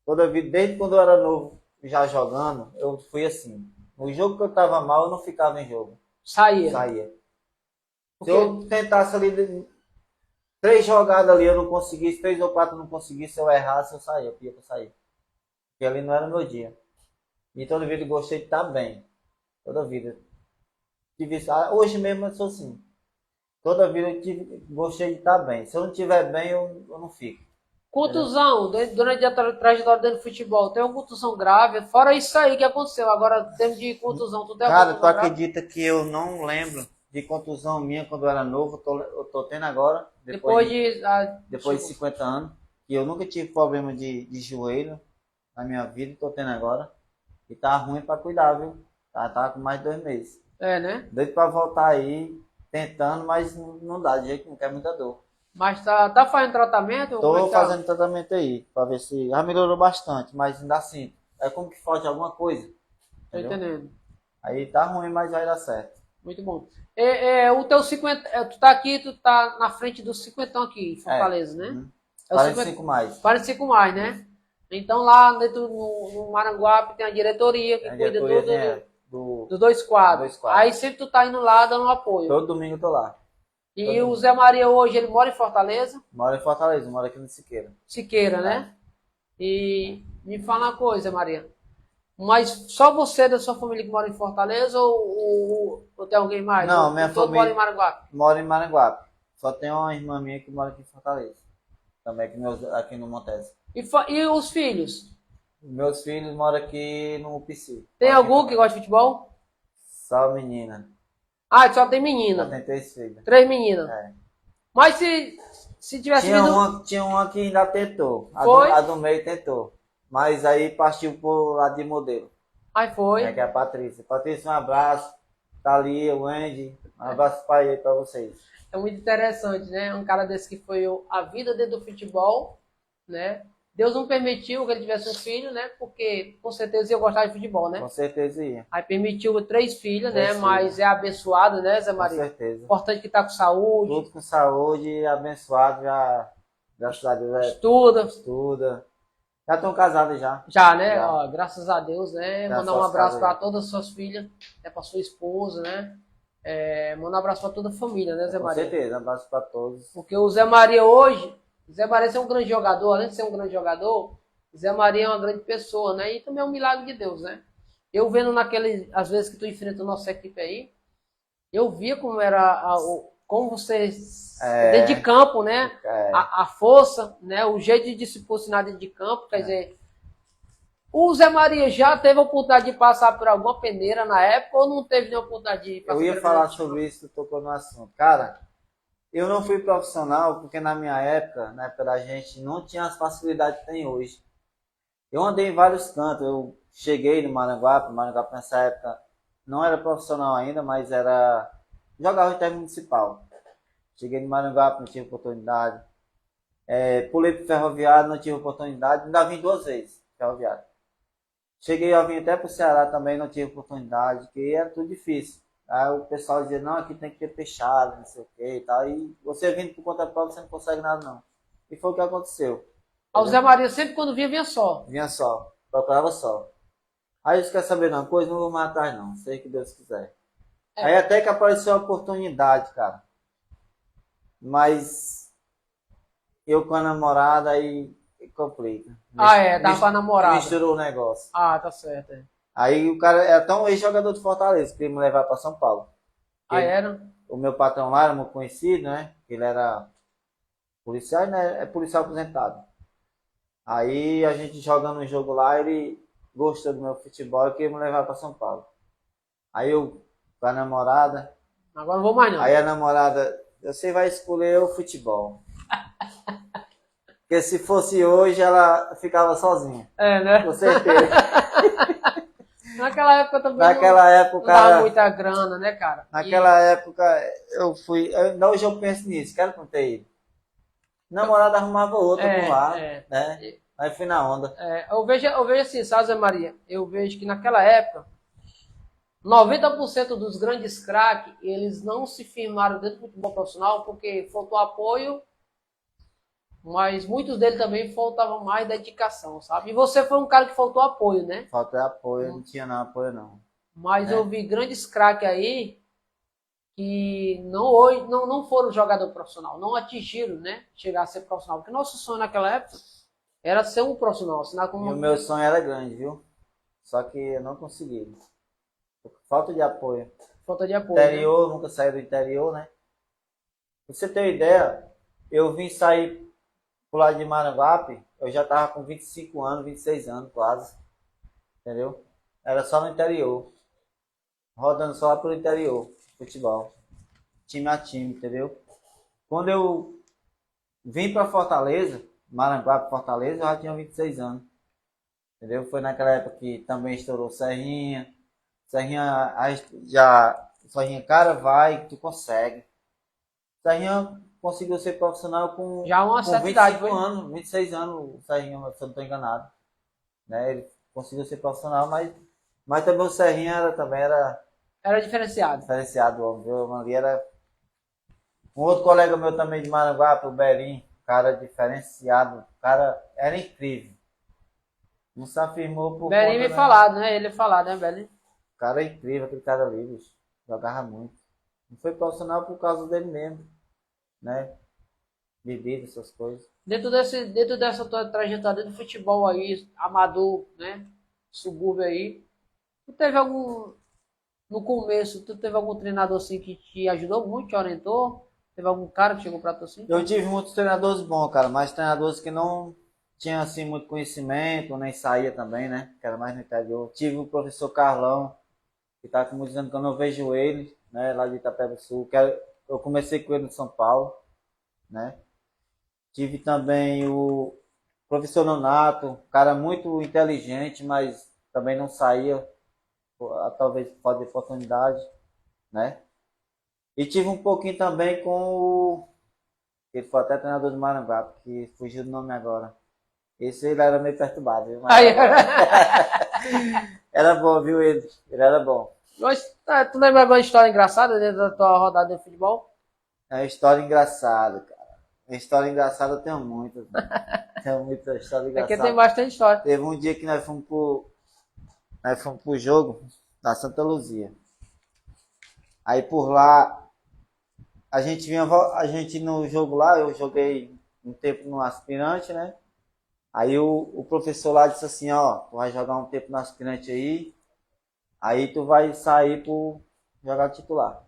toda vida, desde quando eu era novo, já jogando, eu fui assim. No jogo que eu tava mal, eu não ficava em jogo. Saía. Saía. Porque... Se eu tentasse ali, 3 jogadas ali, eu não conseguisse, 3 ou 4 eu não conseguisse, se eu errasse, eu saía, eu pedia pra sair. Porque ali não era o meu dia. E toda vida eu gostei de estar bem. Toda vida. Hoje mesmo eu sou assim. Toda vida eu gostei de estar bem. Se eu não estiver bem, eu não fico. Contusão, durante a trajetória dentro do futebol, tem uma contusão grave, fora isso aí que aconteceu. Agora, termos de contusão, tu tem uma Cara, tu contusão grave? acredita que eu não lembro de contusão minha quando eu era novo? Eu tô tendo agora, Depois depois de 50 anos, que eu nunca tive problema de joelho na minha vida, tô tendo agora. E tá ruim pra cuidar, viu? Tá com mais de 2 meses. É, né? Doido pra voltar aí, tentando, mas não dá, de jeito nenhum, que é muita dor. Mas tá fazendo tratamento? Como é Tô que tá? fazendo tratamento aí, pra ver se já melhorou bastante, mas ainda assim, é como que falta alguma coisa. Tô Entendeu? entendendo. Aí tá ruim, mas vai dar certo. Muito bom. O teu 50, tu tá aqui, tu tá na frente dos 50 aqui, em Fortaleza, né? Uhum. É o 45 mais. 45 mais, né? Então lá dentro no Maranguape tem a diretoria que A cuida diretoria dos dois quadros. dois quadros. Aí sempre tu tá indo lá dando apoio. Todo domingo eu tô lá. E o Zé Maria hoje, ele mora em Fortaleza? Moro em Fortaleza, moro aqui no Siqueira. Siqueira, né? E me fala uma coisa, Maria. Mas só você da sua família que mora em Fortaleza ou tem alguém mais? Não, Ou minha todo família mora em Maranguape? mora em Maranguape. Só tem uma irmã minha que mora aqui em Fortaleza. Também aqui no Montes. E os filhos? Meus filhos moram aqui no PC. Tem algum que gosta de futebol? Só menina. Ah, só tem Já menina. tem 3 filhos. 3 meninas. É. Mas se tivesse vindo... Tinha uma que ainda tentou. Foi? A do meio tentou. Mas aí partiu pro lado de modelo. Aí foi. Que é a Patrícia. Patrícia, um abraço. Tá ali, o Andy. Um abraço pra vocês. É muito interessante, né? Um cara desse que foi a vida dentro do futebol, né? Deus não permitiu que ele tivesse um filho, né? Porque com certeza ia gostar de futebol, né? Com certeza ia. Aí permitiu 3 filhos, né? 3 Mas filhos. é abençoado, né, Zé Com Maria? certeza. Importante que tá com saúde. Tudo com saúde e abençoado já. Graças a Deus. Estuda. Já estão casados já. Já, né? Já. Ó, graças a Deus, né? Já Mandar um suas abraço casas para aí. todas as suas filhas, né? Para sua esposa, né? Mandar um abraço para toda a família, né, Zé Com Maria? certeza. Um abraço pra todos. Porque o Zé Maria hoje, o Zé Maria é um grande jogador, além de ser um grande jogador, o Zé Maria é uma grande pessoa, né? E também é um milagre de Deus, né? Eu vendo às vezes que tu enfrenta a nossa equipe aí, eu via como era, como você, dentro de campo, né? É. A força, né? O jeito de se posicionar dentro de campo, quer dizer, o Zé Maria já teve a oportunidade de passar por alguma peneira na época ou não teve nenhuma oportunidade de passar Eu ia por falar peneira? sobre isso, tu tocou no assunto. Cara, eu não fui profissional porque na minha época, na época da gente, não tinha as facilidades que tem hoje. Eu andei em vários cantos, eu cheguei no Maranguape nessa época não era profissional ainda, mas jogava em time municipal. Cheguei no Maranguape, não tive oportunidade. Pulei pro Ferroviário, não tive oportunidade, ainda vim 2 vezes, Ferroviário. Cheguei a vir até pro Ceará também, não tive oportunidade, porque era tudo difícil. Aí o pessoal dizia, não, aqui tem que ter fechado, não sei o que e tal. E você vindo por conta própria, você não consegue nada não. E foi o que aconteceu. O Zé Maria sempre quando vinha só. Vinha só, procurava só. Aí eles querem saber uma coisa, não vou mais atrás não, sei que Deus quiser. Aí até que apareceu a oportunidade, cara. Mas eu com a namorada aí complica. Tava com a namorada. Misturou o negócio. Ah, tá certo. Aí o cara era tão ex-jogador de Fortaleza, queria me levar para São Paulo. Era? O meu patrão lá era meu conhecido, né? Ele era policial, né? É policial aposentado. Aí a gente jogando um jogo lá, ele gostou do meu futebol e queria me levar para São Paulo. Aí eu, com a namorada... Agora não vou mais não. Aí a namorada, você vai escolher o futebol. Porque se fosse hoje, ela ficava sozinha. Né? Com certeza. Naquela época também não dava muita grana, né, cara? Naquela época eu fui... Ainda hoje eu penso nisso, quero contar ele. Namorada arrumava outra por lá, né? Aí fui na onda. Eu vejo assim, sabe, Zé Maria? Eu vejo que naquela época, 90% dos grandes craques, eles não se firmaram dentro do futebol profissional porque faltou apoio Mas muitos dele também faltavam mais dedicação, sabe? E você foi um cara que faltou apoio, né? Faltou apoio, não tinha não apoio não. Mas eu vi grandes craques aí que não foram jogador profissional, não atingiram, né? Chegar a ser profissional. Porque nosso sonho naquela época era ser um profissional. Assinar como... E o meu sonho era grande, viu? Só que eu não consegui. Falta de apoio. Falta de apoio. Interior, né? Nunca saí do interior, né? Pra você ter uma ideia, eu vim sair pro lado de Maranguape, eu já tava com 25 anos, 26 anos quase. Entendeu? Era só no interior. Rodando só lá pelo interior, futebol. Time a time, entendeu? Quando eu vim pra Fortaleza, Maranguape, Fortaleza, eu já tinha 26 anos. Entendeu? Foi naquela época que também estourou Serrinha. Serrinha, Serrinha, cara, vai, tu consegue. Serrinha conseguiu ser profissional com, já uma com certa 25 idade, anos, 26 anos, o Serrinha, se eu não estou enganado. Né? Ele conseguiu ser profissional, mas também o Serrinha era diferenciado. Diferenciado, o ali era... Um outro colega meu também de Maranguape, o Berim, cara diferenciado, o cara era incrível. Não se afirmou por Berim me falado, né? Ele falado, né, Berim? O cara é incrível, aquele cara ali, bicho. Jogava muito. Não foi profissional por causa dele mesmo, né? Bebida, essas coisas. Dentro dessa tua trajetória do futebol aí, amador, né? Subúrbio aí, tu teve algum... No começo, tu teve algum treinador assim que te ajudou muito, te orientou? Teve algum cara que chegou pra tu assim? Eu tive muitos treinadores bons, cara, mas treinadores que não tinham assim muito conhecimento, nem saía também, né? Que era mais no interior. Tive o professor Carlão, que tá com muitos anos que eu não vejo ele, né? Lá de Itapeba Sul. Eu comecei com ele em São Paulo, né? Tive também o professor Nonato, cara muito inteligente, mas também não saía, talvez por falta de oportunidade, né? E tive um pouquinho também com o... Ele foi até treinador do Maranguape, que fugiu do nome agora. Esse ele era meio perturbado, viu? Mas era bom, viu, ele? Ele era bom. Mas, tu lembra alguma história engraçada dentro da tua rodada de futebol? É uma história engraçada, cara. Uma história engraçada eu tenho muitas. Tenho muita história engraçada. Aqui tem bastante história. Teve um dia que nós fomos pro jogo da Santa Luzia. Aí por lá, a gente no jogo lá, eu joguei um tempo no aspirante, né? Aí o professor lá disse assim, ó, tu vai jogar um tempo no aspirante aí tu vai sair pro jogar titular.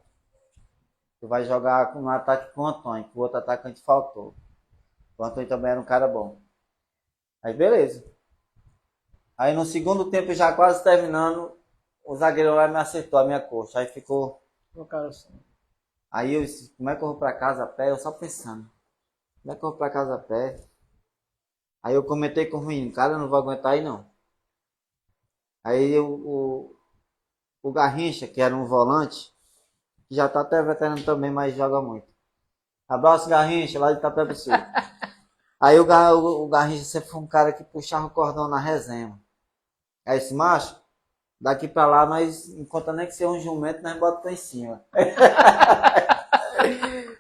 Tu vai jogar no ataque com o Antônio, que o outro atacante faltou. O Antônio também era um cara bom. Aí beleza. Aí no segundo tempo, já quase terminando, o zagueiro lá me acertou a minha coxa. Aí ficou... Aí eu disse, como é que eu vou pra casa a pé? Eu só pensando, como é que eu vou pra casa a pé? Aí eu comentei com o menino, cara, eu não vou aguentar aí não. Aí o Garrincha, que era um volante, que já tá até veterano também, mas joga muito. Abraço, Garrincha, lá de Itapeba Sul. Aí o Garrincha sempre foi um cara que puxava o cordão na resenha. Aí esse macho, daqui pra lá, nós, enquanto nem que ser um jumento, nós botamos em cima.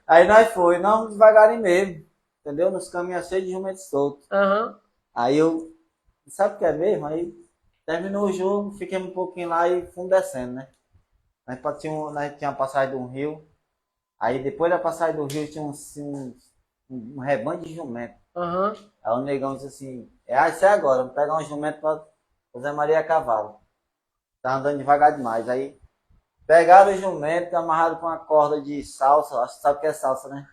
Aí nós não devagarinho mesmo, entendeu? Nos caminhos cheios de jumento solto. Uhum. Aí eu, sabe o que é mesmo? Aí terminou o jogo, fiquemos um pouquinho lá e fomos descendo, né? Nós tinha uma passagem de um rio. Aí depois da passagem do rio tinha um rebanho de jumento. Uhum. Aí o negão disse assim, isso é agora, vamos pegar um jumento pra José Maria a cavalo. Tá andando devagar demais. Aí pegaram o jumento, amarrado com uma corda de salsa, acho que sabe o que é salsa, né?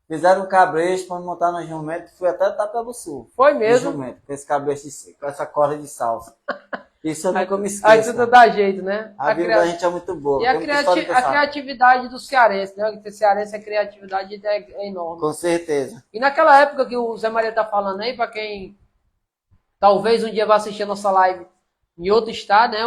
Fizeram um cabresto para montar no jumento, fui até Itapeba Sul. Foi mesmo? Jumento, com esse cabresto, com essa corda de salsa. Isso eu nunca me esqueço. Aí tudo dá jeito, né? A vida da gente é muito boa. E a criatividade do cearense, né? O cearense, a criatividade é enorme. Com certeza. E naquela época que o Zé Maria tá falando aí, para quem talvez um dia vá assistir a nossa live em outro estado, né?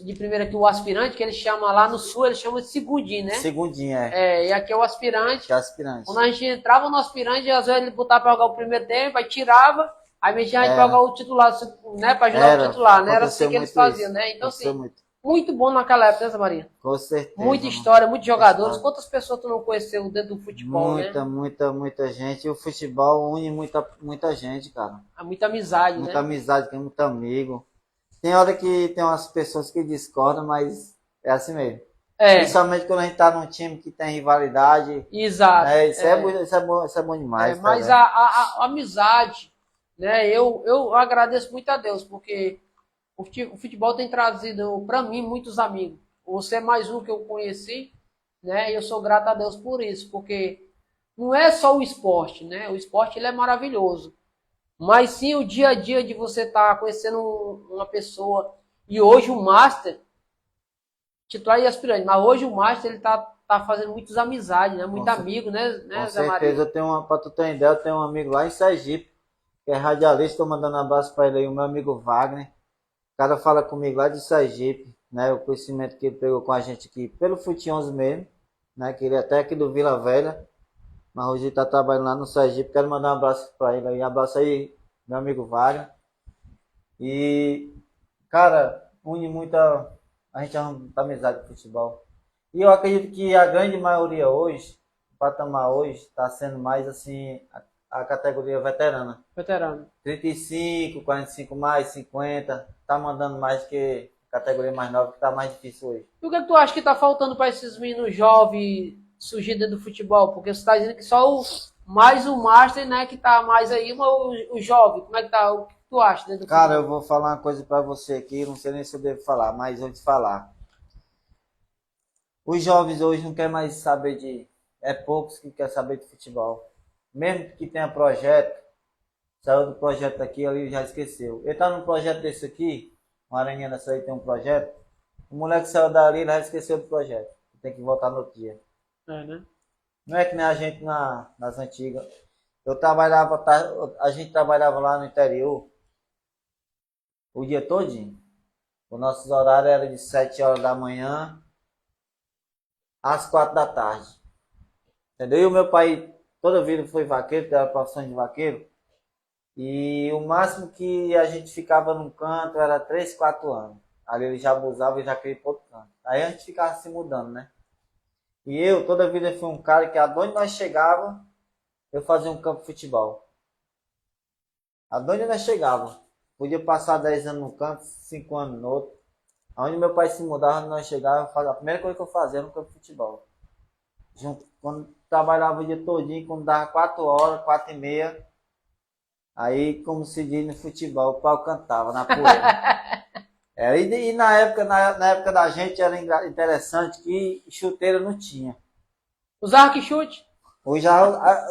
De primeira aqui, o aspirante, que ele chama lá no sul, ele chama de segundinho, né? Segundinho, e aqui é o aspirante. Que é aspirante. Quando a gente entrava no aspirante, às vezes ele botava para jogar o primeiro tempo, aí tirava, aí metia a gente para jogar o titular, né? Para ajudar o titular, né? Era assim que eles faziam, né? Então, assim, muito bom naquela época, né, Zé Maria? Com certeza. Muita mano. história, muitos jogadores. História. Quantas pessoas tu não conheceu dentro do futebol, né? Muita gente. E o futebol une muita gente, cara. Há muita amizade, Muita né? amizade, tem muito amigo. Tem hora que tem umas pessoas que discordam, mas é assim mesmo. É, Principalmente quando a gente tá num time que tem rivalidade. exato. Né? Isso é bom demais. Mas tá, a amizade, né? Eu agradeço muito a Deus, porque o futebol tem trazido para mim muitos amigos. Você é mais um que eu conheci, né? E eu sou grato a Deus por isso, porque não é só o esporte, né? O esporte ele é maravilhoso, mas sim o dia a dia de você estar conhecendo uma pessoa. E hoje o Master, titular e aspirante, mas hoje o Master ele tá fazendo muitas amizades, né? Muito amigo, né, Com Zé Maria? certeza, pra tu ter ideia, eu tenho um amigo lá em Sergipe, que é radialista, tô mandando um abraço pra ele aí, o meu amigo Wagner. O cara fala comigo lá de Sergipe, né? O conhecimento que ele pegou com a gente aqui pelo Fute 11 mesmo, né? Que ele é até aqui do Vila Velha, mas hoje ele tá trabalhando lá no Sergipe. Quero mandar um abraço pra ele aí. Um abraço aí, meu amigo Wagner. E, cara, une muita. A gente ama muita amizade com futebol. E eu acredito que a grande maioria hoje, o patamar hoje, está sendo mais assim, a categoria veterana. Veterano. 35, 45 mais, 50, tá mandando mais que a categoria mais nova, que tá mais difícil hoje. E o que, é que tu acha que tá faltando para esses meninos jovens surgir dentro do futebol? Porque você tá dizendo que só mais o Master, né, que tá mais aí, mas o jovem, como é que tá? O que tu acha dentro do Cara, eu futebol? vou falar uma coisa pra você aqui, não sei nem se eu devo falar, mas vou te falar. Os jovens hoje não querem mais saber de... É poucos que querem saber de futebol. Mesmo que tenha projeto, saiu do projeto aqui, ali já esqueceu. Ele tá num projeto desse aqui, uma aranha dessa aí tem um projeto, o moleque saiu dali, ele já esqueceu do projeto. Tem que voltar no outro dia. É, né? Não é que nem a gente nas antigas. Eu trabalhava, a gente trabalhava lá no interior o dia todinho. O nosso horário era de 7 horas da manhã às 4 da tarde. Entendeu? E o meu pai toda a vida foi vaqueiro, teve a profissão de vaqueiro. E o máximo que a gente ficava num canto era 3, 4 anos. Ali ele já abusava e já queria ir para outro canto. Aí a gente ficava se mudando, né? E eu, toda a vida, fui um cara que aonde nós chegava, eu fazia um campo de futebol. Aonde nós chegava. Podia passar 10 anos no campo, 5 anos no outro. Aonde meu pai se mudava, onde nós chegava, a primeira coisa que eu fazia era um campo de futebol. Junto, quando trabalhava o dia todinho, quando dava 4 horas, 4 e meia, aí, como se diz no futebol, o pau cantava na poeira. E na época da gente era interessante que chuteira não tinha. Usava que chute? Hoje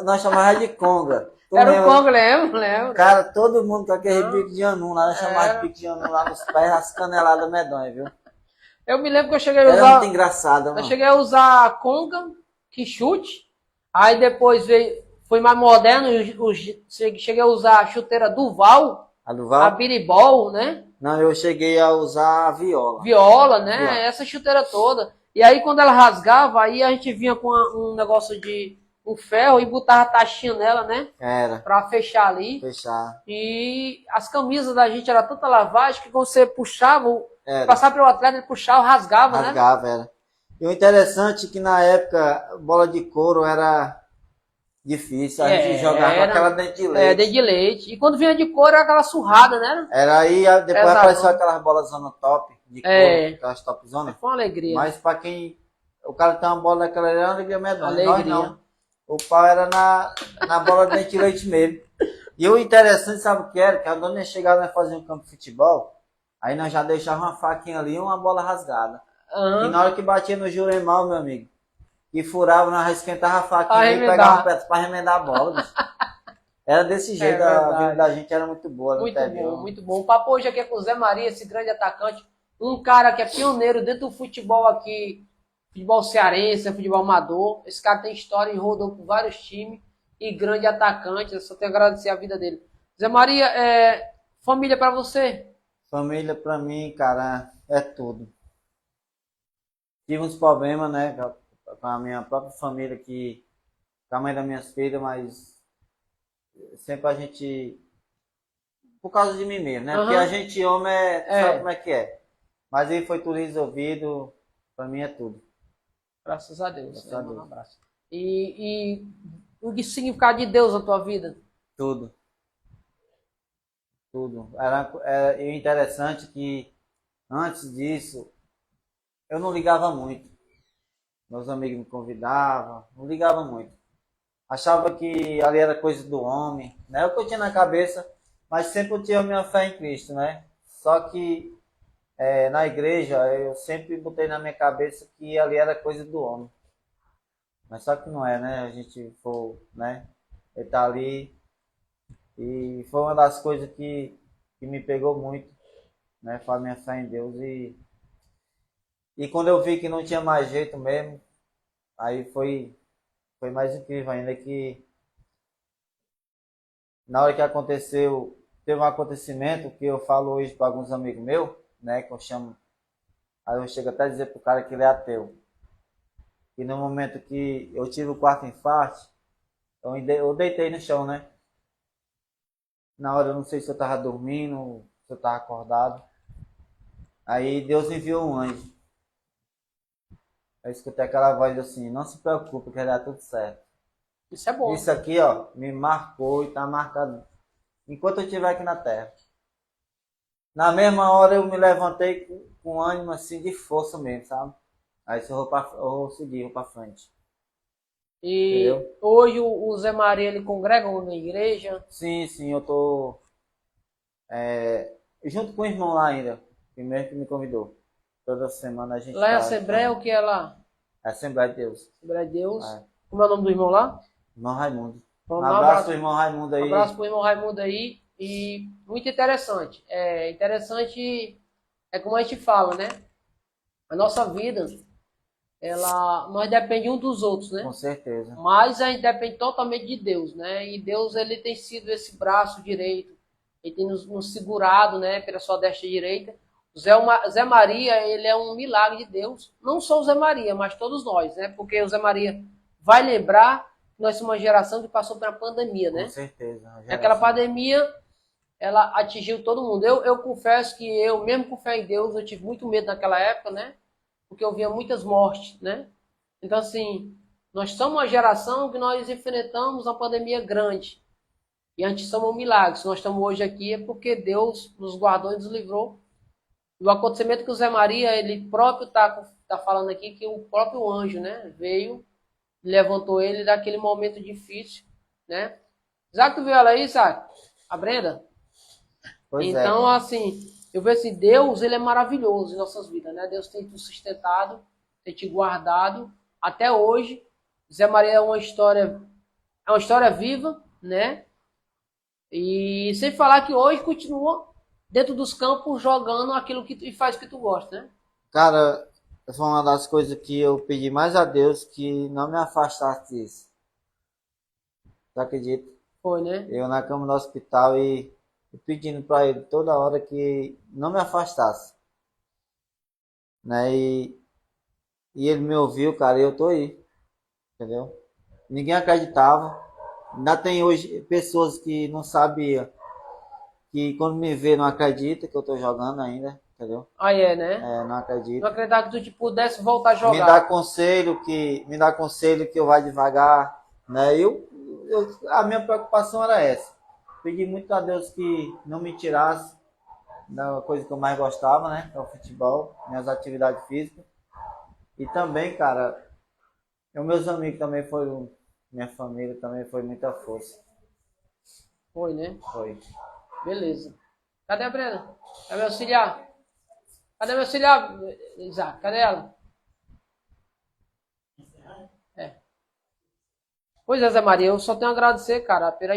nós chamávamos de conga. Era o Congo, lembro. Cara, todo mundo com aquele pique de anum lá, nós chamávamos de pique de anum lá nos pés, as caneladas medonhas, viu? Eu me lembro que eu cheguei a Era usar. muito engraçado, mano. Eu cheguei a usar a conga, que chute. Aí depois foi mais moderno, cheguei a usar a chuteira Duval, A Duval? a biribol, né? Não, eu cheguei a usar a viola. Viola, né? Viola. Essa chuteira toda. E aí quando ela rasgava, aí a gente vinha com um negócio de um ferro e botava a taxinha nela, né? Era. Pra fechar ali. Fechar. E as camisas da gente era tanta lavagem que você puxava, Era. passava pelo atleta, ele puxava, rasgava, né? Rasgava, era. E o interessante é que na época, bola de couro era difícil. A gente jogava com aquela dente de leite. Dente de leite. E quando vinha de couro era aquela surrada, né? Era aí, depois apareceu aquelas bolas zona top, de couro, aquelas top zona. Foi uma alegria. Mas pra quem... O cara tem uma bola daquela ali, é uma alegria medonha. Alegria. Nós não. O pau era na bola de dente de leite mesmo. E o interessante, sabe o que era? Que quando nós chegávamos a fazer um campo de futebol, aí nós já deixávamos uma faquinha ali e uma bola rasgada. E na hora que batia no Juremal, meu amigo, e furava, nós esquentava a faquinha e pegava um pedaço pra remendar a bola, bicho. Era desse jeito, a vida da gente era muito boa. Muito bom, muito bom. O papo hoje aqui é com o Zé Maria, esse grande atacante, um cara que é pioneiro dentro do futebol aqui, futebol cearense, futebol amador. Esse cara tem história e rodou por vários times e grande atacante. Eu só tenho a agradecer a vida dele. Zé Maria, família pra você? Família pra mim, cara, é tudo. Tive uns problemas, né, com a minha própria família, com a mãe das minhas filhas, mas sempre a gente... Por causa de mim mesmo, né? Porque a gente, homem, sabe como é que é. Mas aí foi tudo resolvido, pra mim é tudo. Graças a Deus. Graças Né, a mano? Um Deus. abraço. E o que significado de Deus na tua vida? Tudo, tudo. E o interessante que antes disso eu não ligava muito. Meus amigos me convidavam, não ligava muito. Achava que ali era coisa do homem, né? É o que eu tinha na cabeça, mas sempre eu tinha a minha fé em Cristo, né? Só que na igreja eu sempre botei na minha cabeça que ali era coisa do homem. Mas só que não é, né? A gente for, né? Ele tá ali e foi uma das coisas que me pegou muito, né? Foi a minha fé em Deus e quando eu vi que não tinha mais jeito mesmo, aí foi mais incrível ainda que na hora que aconteceu, teve um acontecimento que eu falo hoje para alguns amigos meus, né? Que eu chamo, aí eu chego até a dizer pro cara que ele é ateu. E no momento que eu tive o quarto infarto, eu deitei no chão, né? Na hora eu não sei se eu tava dormindo, se eu tava acordado. Aí Deus enviou um anjo. Eu escutei aquela voz assim, não se preocupe que vai dar tudo certo. Isso é bom. Isso aqui, ó, me marcou e tá marcado enquanto eu estiver aqui na terra. Na mesma hora eu me levantei com ânimo assim de força mesmo, sabe? Aí se eu vou seguir, vou pra frente. E Entendeu? hoje o Zé Maria ele congrega na igreja. Sim, eu tô junto com o irmão lá ainda, primeiro que me convidou. Toda semana a gente Lá em tá. Assembleia, o que é lá? É Assembleia de Deus. Assembleia de Deus. É. Como é o nome do irmão lá? Irmão Raimundo. Então, Um um abraço pro irmão Raimundo um aí. abraço pro irmão Raimundo aí. E muito interessante. É interessante, é como a gente fala, né? A nossa vida, nós dependemos um dos outros, né? Com certeza. Mas a gente depende totalmente de Deus, né? E Deus, ele tem sido esse braço direito, ele tem nos segurado, né, pela sua destra direita. O Zé Maria, ele é um milagre de Deus. Não só o Zé Maria, mas todos nós, né? Porque o Zé Maria vai lembrar que nós somos uma geração que passou pela pandemia, né? Com certeza. Aquela pandemia, ela atingiu todo mundo. Eu confesso que eu, mesmo com fé em Deus, eu tive muito medo naquela época, né? Porque eu via muitas mortes, né? Então, assim, nós somos uma geração que nós enfrentamos uma pandemia grande. E a gente somos um milagre. Se nós estamos hoje aqui é porque Deus nos guardou e nos livrou. E o acontecimento que o Zé Maria, ele próprio tá falando aqui, que o próprio anjo, né, veio e levantou ele daquele momento difícil, né? Isaac, tu viu ela aí, Isaac? A Brenda? Pois Então, é. assim, eu vejo assim, Deus, ele é maravilhoso em nossas vidas, né? Deus tem te sustentado, tem te guardado até hoje. Zé Maria é uma história viva, né? E sem falar que hoje continua dentro dos campos jogando aquilo que tu faz que tu gosta, né? Cara, foi uma das coisas que eu pedi mais a Deus que não me afastasse disso. Tu acredita? Foi, né? Eu na cama do hospital e pedindo pra ele toda hora que não me afastasse, né? E ele me ouviu, cara, e eu tô aí, entendeu? Ninguém acreditava. Ainda tem hoje pessoas que não sabiam, que quando me vê não acredita que eu tô jogando ainda, entendeu? Aí é, né? Não Não acredita. acreditava que tu te pudesse voltar a Me dá jogar. conselho que eu vá devagar, né? A minha preocupação era essa. Pedi muito a Deus que não me tirasse da coisa que eu mais gostava, né? Que é o futebol, minhas atividades físicas. E também, cara, os meus amigos também foram, minha família também foi muita força. Foi, né? Foi. Beleza. Cadê a Brenda? Cadê meu auxiliar? Cadê meu auxiliar, Isaac? Cadê ela? É. Pois é, Zé Maria, eu só tenho a agradecer, cara, pela